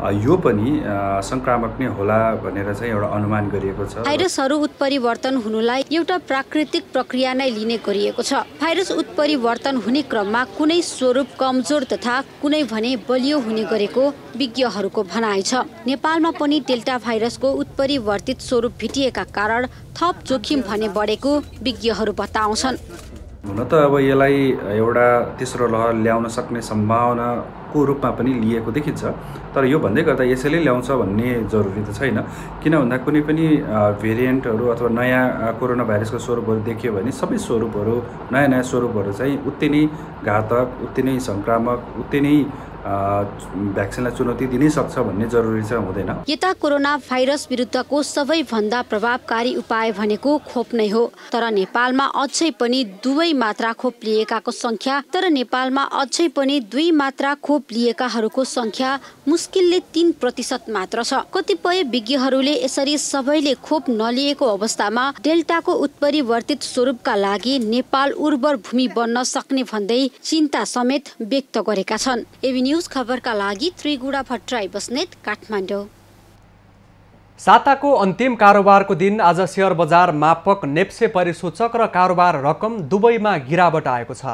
यो पनि संक्रामक नै होला भनेर चाहिँ एउटा अनुमान गरिएको छ। भाइरसहरू उत्परिवर्तन हुनुलाई एउटा प्राकृतिक प्रक्रिया नै लिने गरिएको छ। भाइरस उत्परिवर्तन हुने क्रममा कुनै स्वरूप कमजोर तथा कुनै भने बलियो हुने गरेको विज्ञहरूको भनाइ छ। नेपालमा पनि डेल्टा भाइरसको उत्परिवर्तित स्वरूप भेटिएका कारण थप जोखिम भने बढेको विज्ञहरू बताउँछन्। हुन त अब यसलाई एउटा तेस्रो लहर ल्याउन सक्ने सम्भावनाको रूपमा पनि लिएको देखिन्छ। तर यो भन्दै गर्दा यसैले ल्याउँछ भन्ने जरुरी त छैन। किन भन्दा कुनै पनि भेरिएन्टहरू अथवा नयाँ कोरोना भाइरसको स्वरूपहरू देखियो भने सबै स्वरूपहरू नयाँ नयाँ स्वरूपहरू चाहिँ उति नै घातक, उति नै संक्रामक, उति नै भ्याक्सिनलाई चुनौती दिनै सक्छ भन्ने जरुरी चाहिँ हुँदैन। यता कोरोना भाइरस विरुद्धको सबैभन्दा प्रभावकारी उपाय भनेको खोप नै हो। तर नेपालमा अझै पनि दुवै मात्रा खोप लिएकाको संख्या मुस्किलले 3% मात्र छ। कतिपय विज्ञहरूले यसरी सबैले खोप नलिएको अवस्थामा डेल्टाको उत्परिवर्तित स्वरूपका लागि नेपाल उर्वर भूमि बन्न सक्ने भन्दै चिन्ता समेत व्यक्त गरेका छन्। न्यूज खबरका लागि त्रिगुडा भट्टराई बस्नेत, काठमाडौँ। साताको अन्तिम कारोबारको दिन आज शेयर बजार मापक नेप्से परिसूचक र कारोबार रकम दुवैमा गिरावट आएको छ।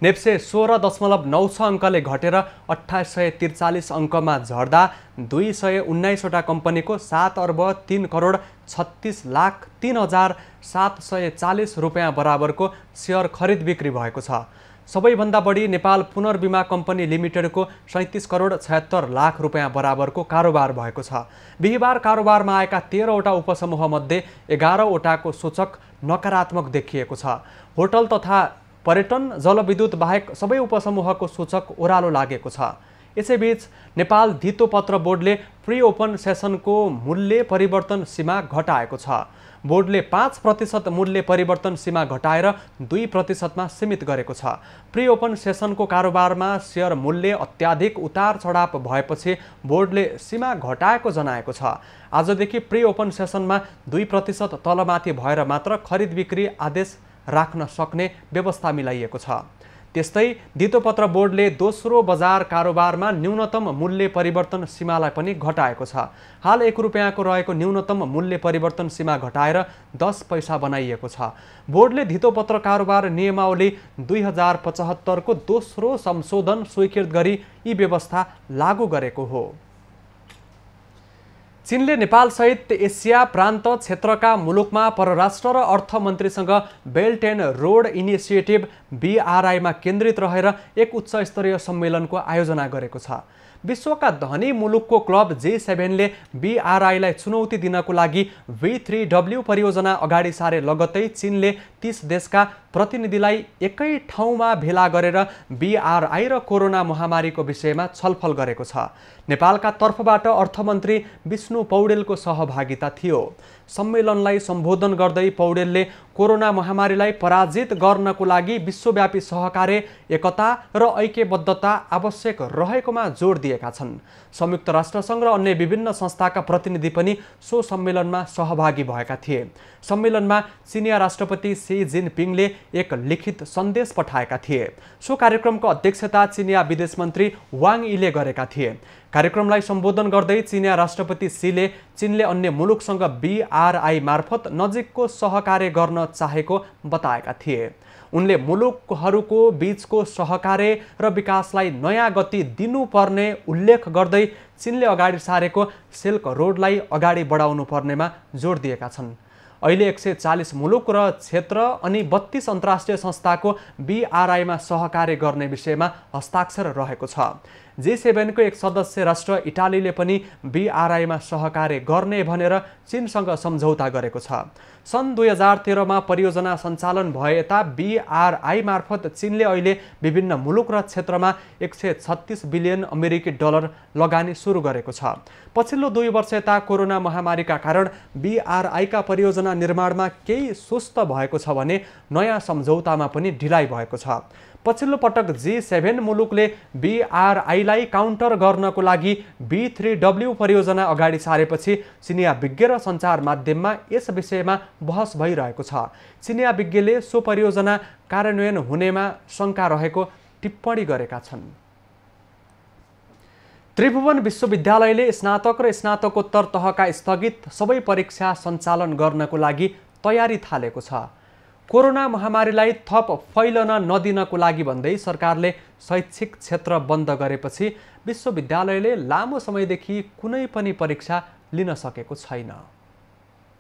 नेप्से 16.96 अङ्कले घटेर 2843 अङ्कमा झर्दा 219 वटा कम्पनीको 7,36,36,03,740 रुपियाँ बराबरको शेयर खरिद बिक्री भएको छ। सबैभन्दा बढी नेपाल पुनर्बिमा कम्पनी लिमिटेडको 37,76 लाख रुपियाँ बराबरको कारोबार भएको छ। बिहिबार कारोबारमा आएका 13 वटा उपसमूह मध्ये 11 वटाको सूचक नकारात्मक देखिएको छ। होटल तथा पर्यटन, जलविद्युत बाहेक सबै उपसमूहको सूचक ओह्रालो लागेको छ। यसैबीच नेपाल धितोपत्र बोर्डले प्री ओपन सेसनको मूल्य परिवर्तन सीमा घटाएको छ। बोर्डले 5% मूल्य परिवर्तन सीमा घटाएर 2% सीमित गरेको छ। प्री ओपन सेसनको कारोबारमा शेयर मूल्य अत्याधिक उतार चढाव भएपछि बोर्डले सीमा घटाएको जनाएको छ। आजदेखि प्री ओपन सेसनमा 2% तलमाथि भएर मात्र खरिद बिक्री आदेश राख्न सक्ने व्यवस्था मिलाइएको छ। त्यस्तै धितोपत्र बोर्डले दोस्रो बजार कारोबारमा न्यूनतम मूल्य परिवर्तन सीमालाई पनि घटाएको छ। हाल 1 रुपियाँको रहेको न्यूनतम मूल्य परिवर्तन सीमा घटाएर 10 पैसा बनाइएको छ। बोर्डले धितोपत्र कारोबार नियमावली 2075 को दोस्रो संशोधन स्वीकृत गरी यी व्यवस्था लागू गरेको हो। चीनले नेपालसहित एसिया प्रान्त क्षेत्रका मुलुकमा परराष्ट्र र अर्थमन्त्रीसँग belt and road initiative BRI मा केन्द्रित रहेर एक उच्च स्तरीय सम्मेलनको आयोजना गरेको छ। विश्वका धनी मुलुकको क्लब G7ले BRI लाई चुनौती दिनको लागि V3W परियोजना अगाडि सारे लगत्तै चीनले 30 देशका प्रतिनिधिलाई एकै ठाउँमा भेला गरेर BRI र कोरोना महामारीको विषयमा छलफल गरेको छ। नेपालका तर्फबाट अर्थमन्त्री विष्णु पौडेलको सहभागिता थियो। सम्मेलनलाई सम्बोधन गर्दै पौडेलले कोरोना महामारीलाई पराजित गर्नको लागि विश्वव्यापी सहकार्य, एकता र ऐक्यबद्धता आवश्यक रहेकोमा जोड दिएका छन्। संयुक्त राष्ट्रसङ्घ र अन्य विभिन्न संस्थाका प्रतिनिधि पनि सो सम्मेलनमा सहभागी भएका थिए। सम्मेलनमा चिनिया राष्ट्रपति सी जिनपिङले एक लिखित सन्देश पठाएका थिए। सो कार्यक्रमको अध्यक्षता चिनिया विदेश मन्त्री वाङ यीले गरेका थिए। कार्यक्रमलाई सम्बोधन गर्दै चिनिया राष्ट्रपति सीले चीनले अन्य मुलुकसँग BRI मार्फत नजिकको सहकार्य गर्न चाहेको बताएका थिए। उनले मुलुकहरूको बीचको सहकार्य र विकासलाई नयाँ गति दिनुपर्ने उल्लेख गर्दै चीनले अगाडि सारेको सिल्क रोडलाई अगाडि बढाउनु पर्नेमा जोड दिएका छन्। अहिले 140 मुलुक र क्षेत्र अनि 32 अन्तर्राष्ट्रिय संस्थाको BRI मा सहकार्य गर्ने विषयमा हस्ताक्षर रहेको छ। G7 को एक सदस्य राष्ट्र इटालीले पनि BRI मा सहकार्य गर्ने भनेर चीनसँग सम्झौता गरेको छ। सन् 2013 मा परियोजना सञ्चालन भए यता BRI मार्फत चीनले अहिले विभिन्न मुलुक र क्षेत्रमा 136 बिलियन अमेरिकी डलर लगानी सुरु गरेको छ। पछिल्लो 2 वर्ष यता कोरोना महामारीका कारण BRI का परियोजना निर्माणमा केही सुस्त भएको छ भने नयाँ सम्झौतामा पनि ढिलाइ भएको छ। पछिल्लो पटक G7 मुलुकले BRI लाई काउन्टर गर्नको लागि V3W परियोजना अगाडि सारेपछि चिनिया विज्ञ र सञ्चार माध्यममा यस विषयमा बहस भइरहेको छ। चिनिया विज्ञले सो परियोजना कार्यान्वयन हुनेमा शङ्का रहेको टिप्पणी गरेका छन्। त्रिभुवन विश्वविद्यालयले स्नातक र स्नातकोत्तर तहका स्थगित सबै परीक्षा सञ्चालन गर्नको लागि तयारी थालेको छ। कोरोना महामारीलाई थप फैलन नदिनको लागि भन्दै सरकारले शैक्षिक क्षेत्र बन्द गरेपछि विश्वविद्यालयले लामो समयदेखि कुनै पनि परीक्षा लिन सकेको छैन।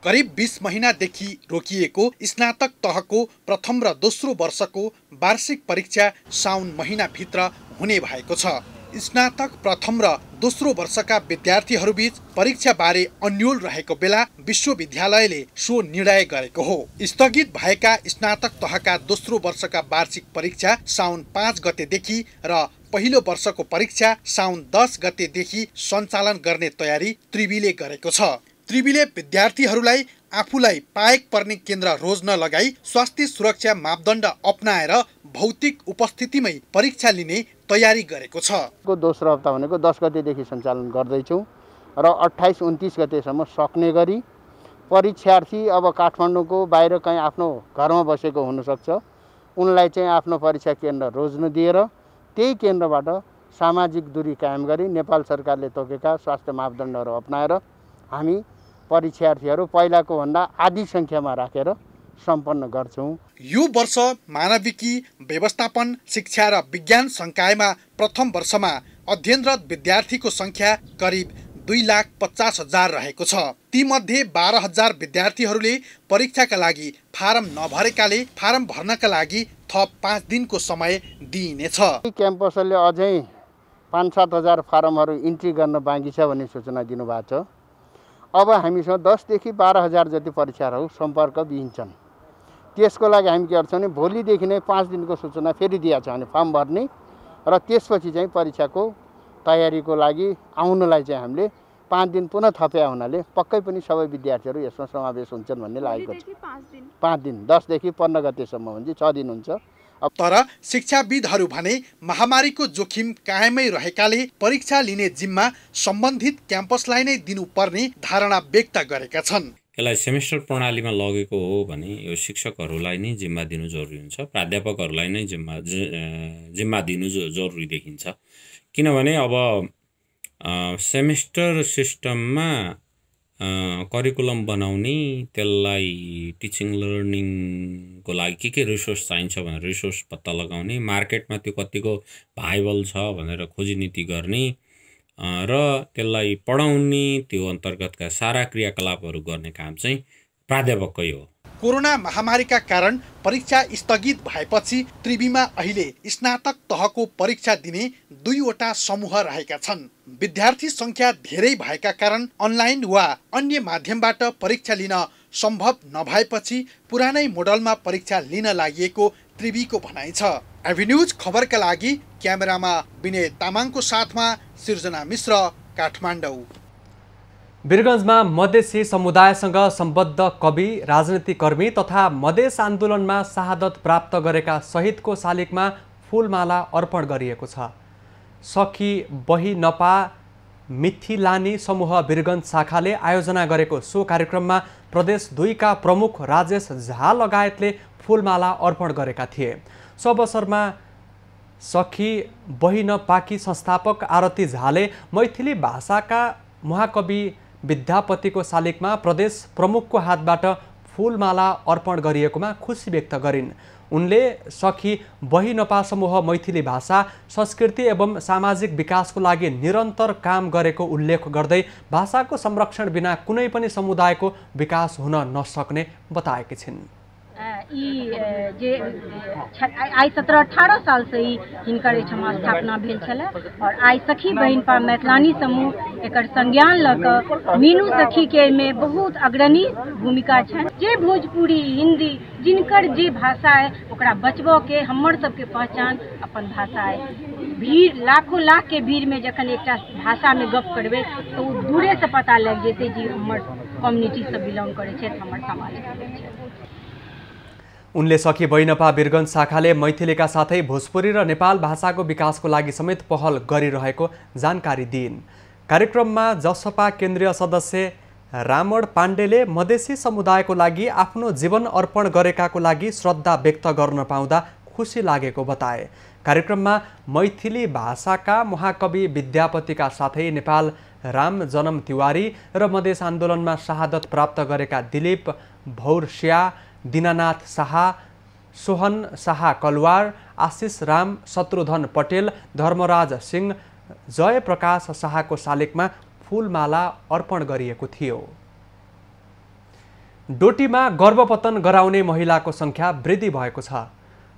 करिब 20 महिनादेखि रोकिएको स्नातक तहको प्रथम र दोस्रो वर्षको वार्षिक परीक्षा साउन महिनाभित्र हुने भएको छ। स्नातक प्रथम र दोस्रो वर्षका विद्यार्थीहरूबीच परीक्षाबारे अन्योल रहेको बेला विश्वविद्यालयले सो निर्णय गरेको हो। स्थगित भएका स्नातक तहका दोस्रो वर्षका वार्षिक परीक्षा साउन 5 गतेदेखि र पहिलो वर्षको परीक्षा साउन 10 गतेदेखि सञ्चालन गर्ने तयारी त्रिवीले गरेको छ। त्रिवीले विद्यार्थीहरूलाई आफूलाई पाएक पर्ने केन्द्र रोज्न लगाई स्वास्थ्य सुरक्षा मापदण्ड अपनाएर भौतिक उपस्थितिमै परीक्षा लिने तयारी गरेको छ। दोस्रो हप्ता भनेको 10 गतेदेखि सञ्चालन गर्दैछौँ र 28-29 गतेसम्म सक्ने गरी परीक्षार्थी अब काठमाडौँको बाहिर कहीँ आफ्नो घरमा बसेको हुनसक्छ, उनलाई चाहिँ आफ्नो परीक्षा केन्द्र रोज्न दिएर त्यही केन्द्रबाट सामाजिक दूरी कायम गरी नेपाल सरकारले तोकेका स्वास्थ्य मापदण्डहरू अपनाएर हामी परीक्षार्थीहरू पहिलाको भन्दा आधी सङ्ख्यामा राखेर सम्पन्न गर्छौँ। यो वर्ष मानविकी, व्यवस्थापन, शिक्षा र विज्ञान संकायमा प्रथम वर्षमा अध्ययनरत विद्यार्थीको संख्या करिब 2,50,000 रहेको छ। तीमध्ये 12,000 विद्यार्थीहरूले परीक्षाका लागि फारम नभरेकाले फारम भर्नका लागि थप 5 दिनको समय दिइनेछ। क्याम्पसले अझै 5-7,000 फारमहरू इन्ट्री गर्न बाँकी छ भन्ने सूचना दिनुभएको छ। अब हामीसँग 10 देखि 12,000 जति परीक्षाहरू सम्पर्क दिन्छन्। त्यसको लागि हामी के गर्छौँ भने भोलिदेखि नै 5 दिनको सूचना फेरि दिएको छ भने फर्म भर्ने र त्यसपछि चाहिँ परीक्षाको तयारीको लागि आउनलाई चाहिँ हामीले 5 दिन पुनः थप्या हुनाले पक्कै पनि सबै विद्यार्थीहरू यसमा समावेश हुन्छन् भन्ने लागेको छ। 5 दिन 10 देखि 15 गतेसम्म भने 6 दिन हुन्छ। तर शिक्षाविदहरू भने महामारीको जोखिम कायमै रहेकाले परीक्षा लिने जिम्मा सम्बन्धित क्याम्पसलाई नै दिनुपर्ने धारणा व्यक्त गरेका छन्। यसलाई सेमेस्टर प्रणालीमा लगेको हो भने यो शिक्षकहरूलाई नै जिम्मा दिनु जरुरी हुन्छ, प्राध्यापकहरूलाई नै जिम्मा दिनु जरुरी देखिन्छ। किनभने अब सेमेस्टर सिस्टममा करिकुलम बनाउने, त्यसलाई टिचिङ लर्निङको लागि के रिसोर्स चाहिन्छ भनेर रिसोर्स पत्ता लगाउने, मार्केटमा त्यो कतिको भाइबल छ भनेर खोजी नीति गर्ने, र त्यसलाई पढाउने त्यो अन्तर्गतका सारा क्रियाकलापहरू गर्ने काम चाहिँ प्राध्यापककै हो। कोरोना महामारीका कारण परीक्षा स्थगित भएपछि त्रिवीमा अहिले स्नातक तहको परीक्षा दिने 2वटा समूह रहेका छन्। विद्यार्थी संख्या धेरै भएका कारण अनलाइन वा अन्य माध्यमबाट परीक्षा लिन सम्भव नभएपछि पुरानै मोडलमा परीक्षा लिन लागि त्रिवीको भनाइ छ। एभिन्यूज खबरका लागि क्यामेरामा विनय तामाङको साथमा सिर्जना मिश्र, काठमाडौँ। वीरगञ्जमा मधेसी समुदायसँग सम्बद्ध कवि, राजनीतिक कर्मी तथा मधेस आन्दोलनमा शहादत प्राप्त गरेका शहीदको शालिगमा फूलमाला अर्पण गरिएको छ। सखी बही नपा मिथिलानी समूह वीरगञ्ज शाखाले आयोजना गरेको सो कार्यक्रममा प्रदेश 2 का प्रमुख राजेश झा लगायतले फूलमाला अर्पण गरेका थिए। सो अवसरमा सखी बही नपाकी संस्थापक आरती झाले मैथिली भाषाका महाकवि विद्यापतिको शालिगमा प्रदेश प्रमुखको हातबाट फूलमाला अर्पण गरिएकोमा खुसी व्यक्त गरिन्। उनले सखी बही नपा समूह मैथिली भाषा, संस्कृति एवं सामाजिक विकासको लागि निरन्तर काम गरेको उल्लेख गर्दै भाषाको संरक्षण बिना कुनै पनि समुदायको विकास हुन नसक्ने बताएकी छिन्। आई 17-18 साल से ही हिनकर स्थापना भेल छलै और आई सखी बहिन पा मैथिलानी समूह एकर संज्ञान लक मीनू सखी के में बहुत अग्रणी भूमिका छन। जे भोजपुरी, हिंदी जिनकर जे भाषा है ओकरा बचबो के हमर सबके पहचान अपन भाषा है। भीड़ लाखों लाख के भीड़ में जखन एक भाषा में गप करबे तो दूरे से पता लग जेते जी हमर कम्युनिटी से बिलोंग करे छे, हमर समाज के। उनले सखी बही नपा वीरगञ्ज शाखाले मैथिलीका साथै भोजपुरी र नेपाल भाषाको विकासको लागि समेत पहल गरिरहेको जानकारी दिइन्। कार्यक्रममा जसपा केन्द्रीय सदस्य रामण पाण्डेले मधेसी समुदायको लागि आफ्नो जीवन अर्पण गरेकाको लागि श्रद्धा व्यक्त गर्न पाउँदा खुसी लागेको बताए। कार्यक्रममा मैथिली भाषाका महाकवि विद्यापतिका साथै नेपाल राम जनम तिवारी र मधेस आन्दोलनमा शहादत प्राप्त गरेका दिलीप भौरसिया, दीनानाथ शाह, सोहन शाह कलवार, आशिष राम, शत्रुधन पटेल, धर्मराज सिंह, जय प्रकाश शाहको शालिगमा फूलमाला अर्पण गरिएको थियो। डोटीमा गर्भपतन गराउने महिलाको संख्या वृद्धि भएको छ।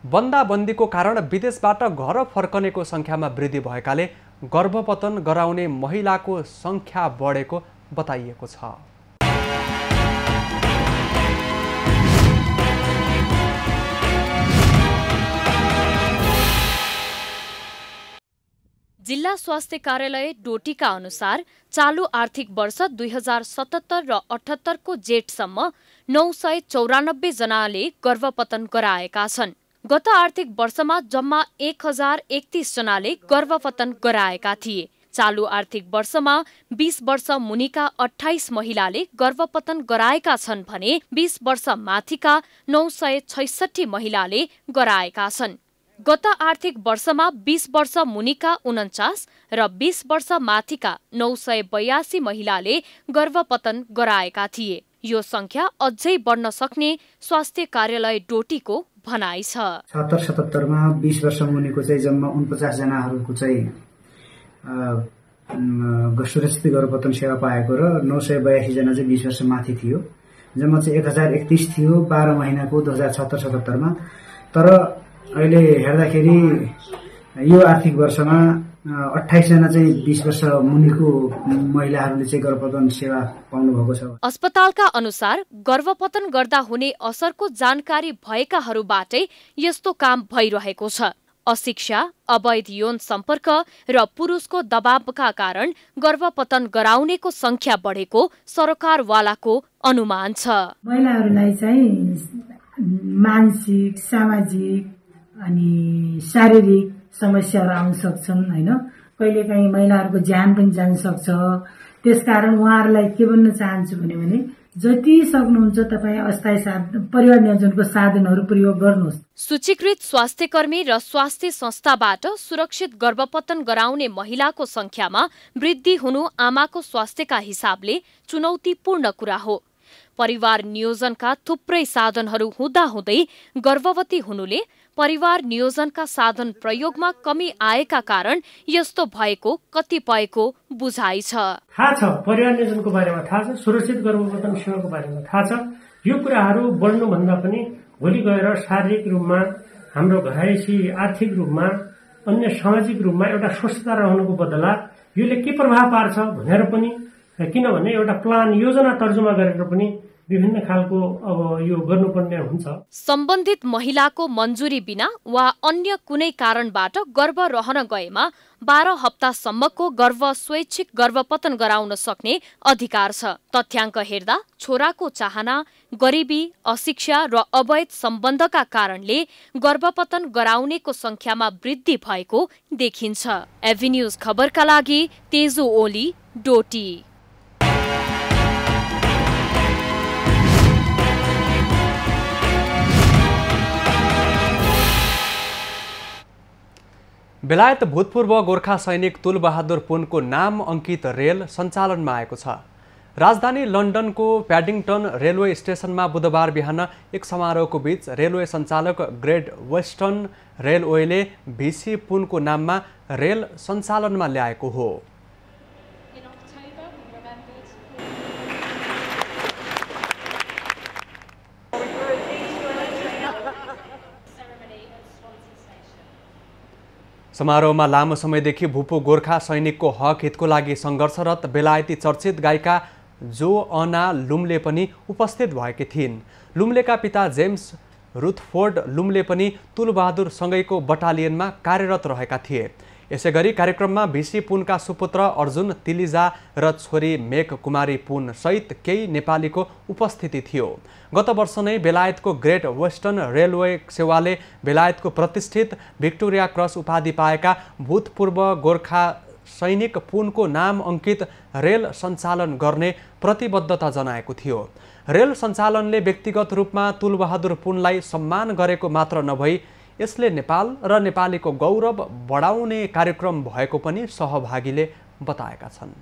बन्दाबन्दीको कारण विदेशबाट घर फर्कनेको संख्यामा वृद्धि भएकाले गर्भपतन गराउने महिलाको संख्या बढेको बताइएको छ। जिल्ला स्वास्थ्य कार्यालय डोटीका अनुसार चालू आर्थिक वर्ष 2077 र 78 को जेठसम्म 994 जनाले गर्भपतन गराएका छन्। गत आर्थिक वर्षमा जम्मा 1031 जनाले गर्भपतन गराएका थिए। चालू आर्थिक वर्षमा 20 वर्ष मुनिका 28 महिलाले गर्भपतन गराएका छन् भने 20 वर्ष माथिका 966 महिलाले गराएका छन्। गत आर्थिक वर्षमा 20 वर्ष मुनिका 49 र 20 वर्ष माथिका 982 महिलाले गर्भपतन गराएका थिए। यो संख्या अझै बढ्न सक्ने स्वास्थ्य कार्यालय डोटीको भनाइ छ। 77 मा 20 वर्ष मुनिको चाहिँ जम्मा 49 जनाहरूको चाहिँ सुरक्षित गर्भपतन सेवा पाएको र 982 जना चाहिँ 20 वर्ष माथि थियो। जम्मा चाहिँ 1031 थियो 12 महिनाको 2076-77 मा। तर अहिले हेर्दाखेरि यो आर्थिक वर्षमा 28 जना चाहिँ 20 वर्ष मुनिको महिलाहरूले चाहिँ गर्भपतन सेवा पाउनु भएको छ। अस्पतालका अनुसार गर्भपतन गर्दा हुने असरको जानकारी भएकाहरूबाटै यस्तो काम भइरहेको छ। अशिक्षा, अवैध यौन सम्पर्क र पुरुषको दबावका कारण गर्भपतन गराउनेको संख्या बढेको सरकारवालाको अनुमान छ। महिलाहरूलाई चाहिँ मानसिक, सामाजिक अनि शारीरिक समस्याहरू आउन सक्छन् हैन। कहिलेकाहीँ महिलाहरूको ज्यान पनि जान सक्छ। त्यसकारण उहाँहरूलाई के भन्न चाहन्छु भने जति सक्नुहुन्छ तपाईँ अस्थायी परिवार नियोजनको साधनहरू प्रयोग गर्नुहोस्। सूचीकृत स्वास्थ्यकर्मी र स्वास्थ्य संस्थाबाट सुरक्षित गर्भपतन गराउने महिलाको संख्यामा वृद्धि हुनु आमाको स्वास्थ्यका हिसाबले चुनौतीपूर्ण कुरा हो। परिवार नियोजनका थुप्रै साधनहरू हुँदाहुँदै गर्भवती हुनुले परिवार नियोजनका साधन प्रयोगमा कमी आएका कारण यस्तो भएको कतिपयको बुझाइ छ। थाहा छ परिवार नियोजनको बारेमा थाहा छ, सुरक्षित गर्भपतन सेवाको बारेमा थाहा छ। यो कुराहरू बढ्नुभन्दा पनि भोलि गएर शारीरिक रूपमा हाम्रो घरायसी, आर्थिक रूपमा, अन्य सामाजिक रूपमा एउटा स्वस्थता रहनुको बदला यसले के प्रभाव पार्छ भनेर पनि, किनभने एउटा प्लान योजना तर्जुमा गरेर पनि विभिन्न खालको अब यो गर्नुपर्ने हुन्छ। सम्बन्धित महिलाको मन्जुरी बिना वा अन्य कुनै कारणबाट गर्भ रहन गएमा 12 हप्तासम्मको गर्भ स्वैच्छिक गर्भपतन गराउन सक्ने अधिकार छ। तथ्याङ्क हेर्दा छोराको चाहना, गरिबी, अशिक्षा र अवैध सम्बन्धका कारणले गर्भपतन गराउनेको संख्यामा वृद्धि भएको देखिन्छ। एभी न्यूज खबरका लागि तेजु ओली, डोटी। बेलायत भूतपूर्व गोर्खा सैनिक तुलबहादुर पुनको नाम अङ्कित रेल सञ्चालनमा आएको छ। राजधानी लन्डनको प्याडिङटन रेलवे स्टेसनमा बुधबार बिहान एक समारोहको बीच रेलवे सञ्चालक ग्रेट वेस्टर्न रेलवेले भिसी पुनको नाममा रेल सञ्चालनमा ल्याएको हो। समारोहमा लामो समयदेखि भूपू गोर्खा सैनिकको हक हितको लागि सङ्घर्षरत बेलायती चर्चित गायिका जोअना लुम्ले पनि उपस्थित भएकी थिइन्। लुम्लेका पिता जेम्स रुथफोर्ड लुम्ले पनि तुलबहादुर सँगैको बटालियनमा कार्यरत रहेका थिए। यसैगरी कार्यक्रममा भिसी पुनका सुपुत्र अर्जुन तिलिजा र छोरी मेघ कुमारी पुन सहित केही नेपालीको उपस्थिति थियो। गत वर्ष नै बेलायतको ग्रेट वेस्टर्न रेलवे सेवाले बेलायतको प्रतिष्ठित भिक्टोरिया क्रस उपाधि पाएका भूतपूर्व गोर्खा सैनिक पुनको नाम अङ्कित रेल सञ्चालन गर्ने प्रतिबद्धता जनाएको थियो। रेल सञ्चालनले व्यक्तिगत रूपमा तुलबहादुर पुनलाई सम्मान गरेको मात्र नभई यसले नेपाल र नेपालीको गौरव बढाउने कार्यक्रम भएको पनि सहभागीले बताएका छन्।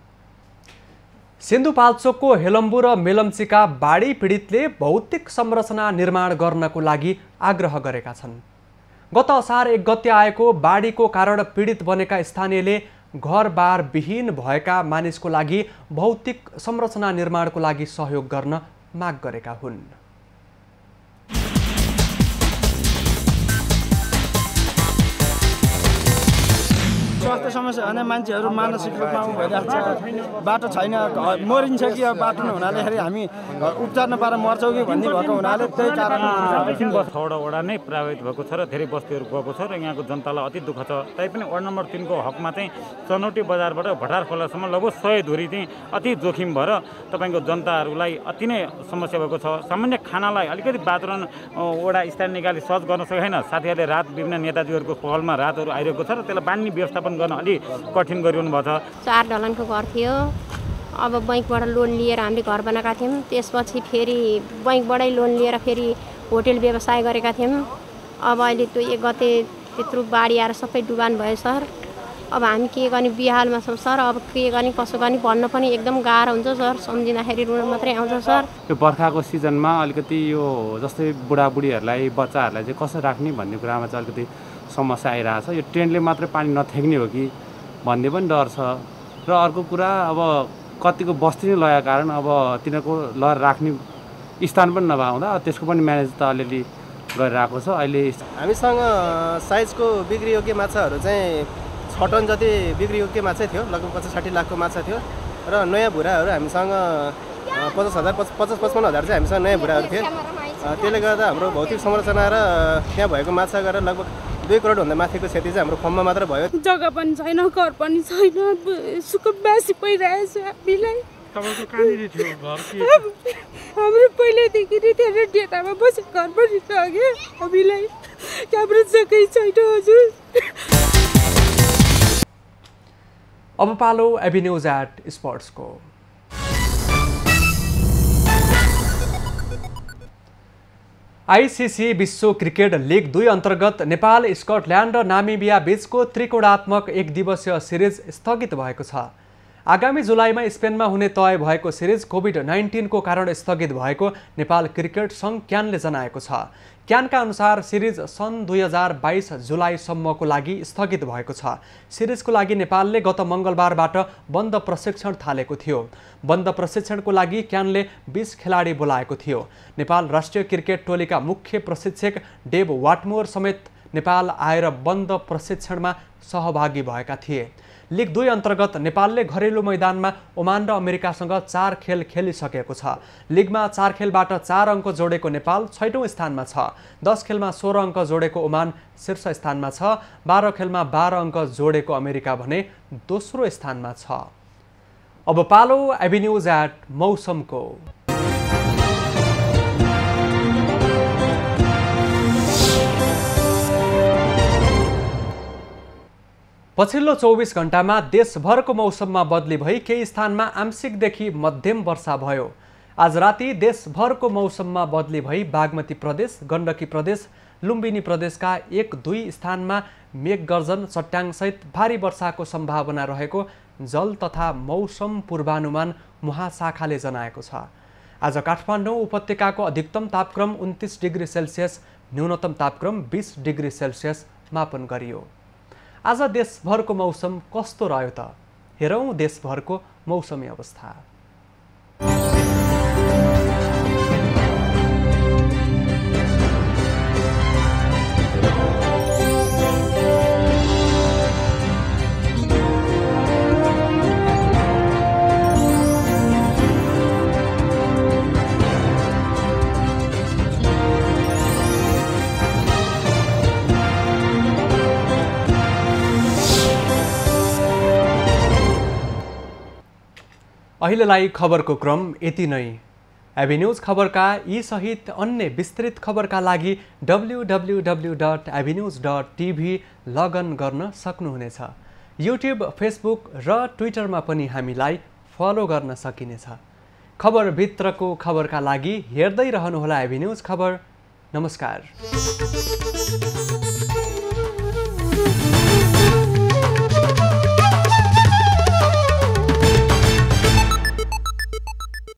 सिन्धुपाल्चोकको हेलम्बु र मेलम्चीका बाढी पीडितले भौतिक संरचना निर्माण गर्नको लागि आग्रह गरेका छन्। गत असार 1 गते आएको बाढीको कारण पीडित बनेका स्थानीयले घरबार विहीन भएका मानिसको लागि भौतिक संरचना निर्माणको लागि सहयोग गर्न माग गरेका हुन्। स्वास्थ्य समस्या भने मान्छेहरू मानसिक रूपमा भइरहेको छ। बाटो छैन, मरिन्छ कि अब बाटो नहुनाले हामी उपचार नपाएर मर्छौँ कि भन्ने भएको हुनाले त्यही कारण 6वटा वडा नै प्रभावित भएको छ र धेरै बस्तीहरू गएको छ र यहाँको जनतालाई अति दुःख छ। तैपनि वडा नम्बर 3 को हकमा चाहिँ चनौटी बजारबाट भटार खोलासम्म लगभग 100 धुरी चाहिँ अति जोखिम भएर तपाईँको जनताहरूलाई अति नै समस्या भएको छ। सामान्य खानालाई अलिकति वातावरण वडा स्थानीय निकायले सहज गर्न सकेन। साथीहरूले रात विभिन्न नेताजीहरूको पहलमा रातहरू आइरहेको छ र त्यसलाई बाँड्ने व्यवस्थापन गर्न अलि कठिन गरिरहनु भएको छ। 4 ढलानको घर थियो, अब बैंकबाट लोन लिएर हामीले घर बनाएका थियौँ। त्यसपछि फेरि बैंकबाटै लोन लिएर फेरि होटल व्यवसाय गरेका थियौँ। अब अहिले त्यो 1 गते त्यत्रो बाढी आएर सबै डुबान भयो सर। अब हामी के गर्ने बिहालमा छौँ सर। अब के गर्ने कसो गर्ने भन्न पनि एकदम गाह्रो हुन्छ सर। सम्झिँदाखेरि रुन मात्रै आउँछ सर। यो बर्खाको सिजनमा अलिकति यो जस्तै बुढाबुढीहरूलाई बच्चाहरूलाई चाहिँ कसो राख्ने भन्ने कुरामा चाहिँ अलिकति समस्या आइरहेछ। यो ट्रेनले मात्रै पानी नथेक्ने हो कि भन्ने पनि डर छ। र अर्को कुरा अब कतिको बस्ती नै लगाएको कारण अब तिनीहरूको लहर राख्ने स्थान पनि नभउँदा त्यसको पनि म्यानेज त अलिअलि गरिरहेको छ। अहिले हामीसँग साइजको बिक्रीयोग्य माछाहरू चाहिँ 6 टन जति बिक्रीयोग्य माछा थियो, लगभग 50-60 लाखको माछा थियो। र नयाँ भुराहरू हामीसँग 50,000-55,000 चाहिँ हामीसँग नयाँ भुराहरू थिए। त्यसले गर्दा हाम्रो भौतिक संरचना र त्यहाँ भएको माछा गरेर लगभग 2 करोडभन्दा माथिको क्षति चाहिँ हाम्रो फर्ममा मात्र भयो। जग्गा पनि छैन, घर पनि छैन, सुख बासी परिरहेछ हामीलाई। तपाईँको कहाँनिर थियो घर? हाम्रो पहिल्यैदेखि त्यहाँ डेटामा बसेको घर पनि लग्यो हामीलाई। हाम्रो जग्गै छैन हजुर। अब पालो एभी न्यूज एट स्पोर्ट्सको। आईसीसी विश्व क्रिकेट लिग 2 अन्तर्गत नेपाल, स्कटल्यान्ड र नामिबिया बीचको त्रिकोणात्मक 1 दिवसीय सिरिज स्थगित भएको छ। आगामी जुलाईमा स्पेनमा हुने तय भएको सिरिज कोभिड-19 को कारण स्थगित भएको नेपाल क्रिकेट सङ्घ क्यानले जनाएको छ। क्यानका अनुसार सिरिज सन् 2022 जुलाईसम्मको लागि स्थगित भएको छ। सिरिजको लागि नेपालले गत मङ्गलबारबाट बन्द प्रशिक्षण थालेको थियो। बन्द प्रशिक्षणको लागि क्यानले 20 खेलाडी बोलाएको थियो। नेपाल राष्ट्रिय क्रिकेट टोलीका मुख्य प्रशिक्षक डेभ वाटमोर समेत नेपाल आएर बन्द प्रशिक्षणमा सहभागी भएका थिए। लिग 2 अन्तर्गत नेपालले घरेलु मैदानमा ओमान र अमेरिकासँग 4 खेल खेलिसकेको छ। लिगमा 4 खेलबाट 4 अङ्क जोडेको नेपाल 6औं स्थानमा छ। 10 खेलमा 16 अङ्क जोडेको ओमान शीर्ष स्थानमा छ। 12 खेलमा 12 अङ्क जोडेको अमेरिका भने दोस्रो स्थानमा छ। अब पालो एभिन्यूज एट मौसमको। पछिल्लो 24 घण्टामा देशभरको मौसममा बदली भई केही स्थानमा आंशिकदेखि मध्यम वर्षा भयो। आज राति देशभरको मौसममा बदली भई बागमती प्रदेश, गण्डकी प्रदेश, लुम्बिनी प्रदेशका 1-2 स्थानमा मेघगर्जन चट्याङसहित भारी वर्षाको सम्भावना रहेको जल तथा मौसम पूर्वानुमान महाशाखाले जनाएको छ। आज काठमाडौँ उपत्यकाको अधिकतम तापक्रम 29 डिग्री सेल्सियस, न्यूनतम तापक्रम 20 डिग्री सेल्सियस मापन गरियो। आज देशभरको मौसम कस्तो रह्यो त? हेरौँ देशभरको मौसमी अवस्था। अहिलेलाई खबरको क्रम यति नै। एभिन्यूज खबरका यी सहित अन्य विस्तृत खबरका लागि www.avenews.tv लगइन गर्न सक्नुहुनेछ। युट्युब, फेसबुक र ट्विटरमा पनि हामीलाई फलो गर्न सकिनेछ। खबरभित्रको खबरका लागि हेर्दै रहनुहोला एभिन्यूज खबर। नमस्कार।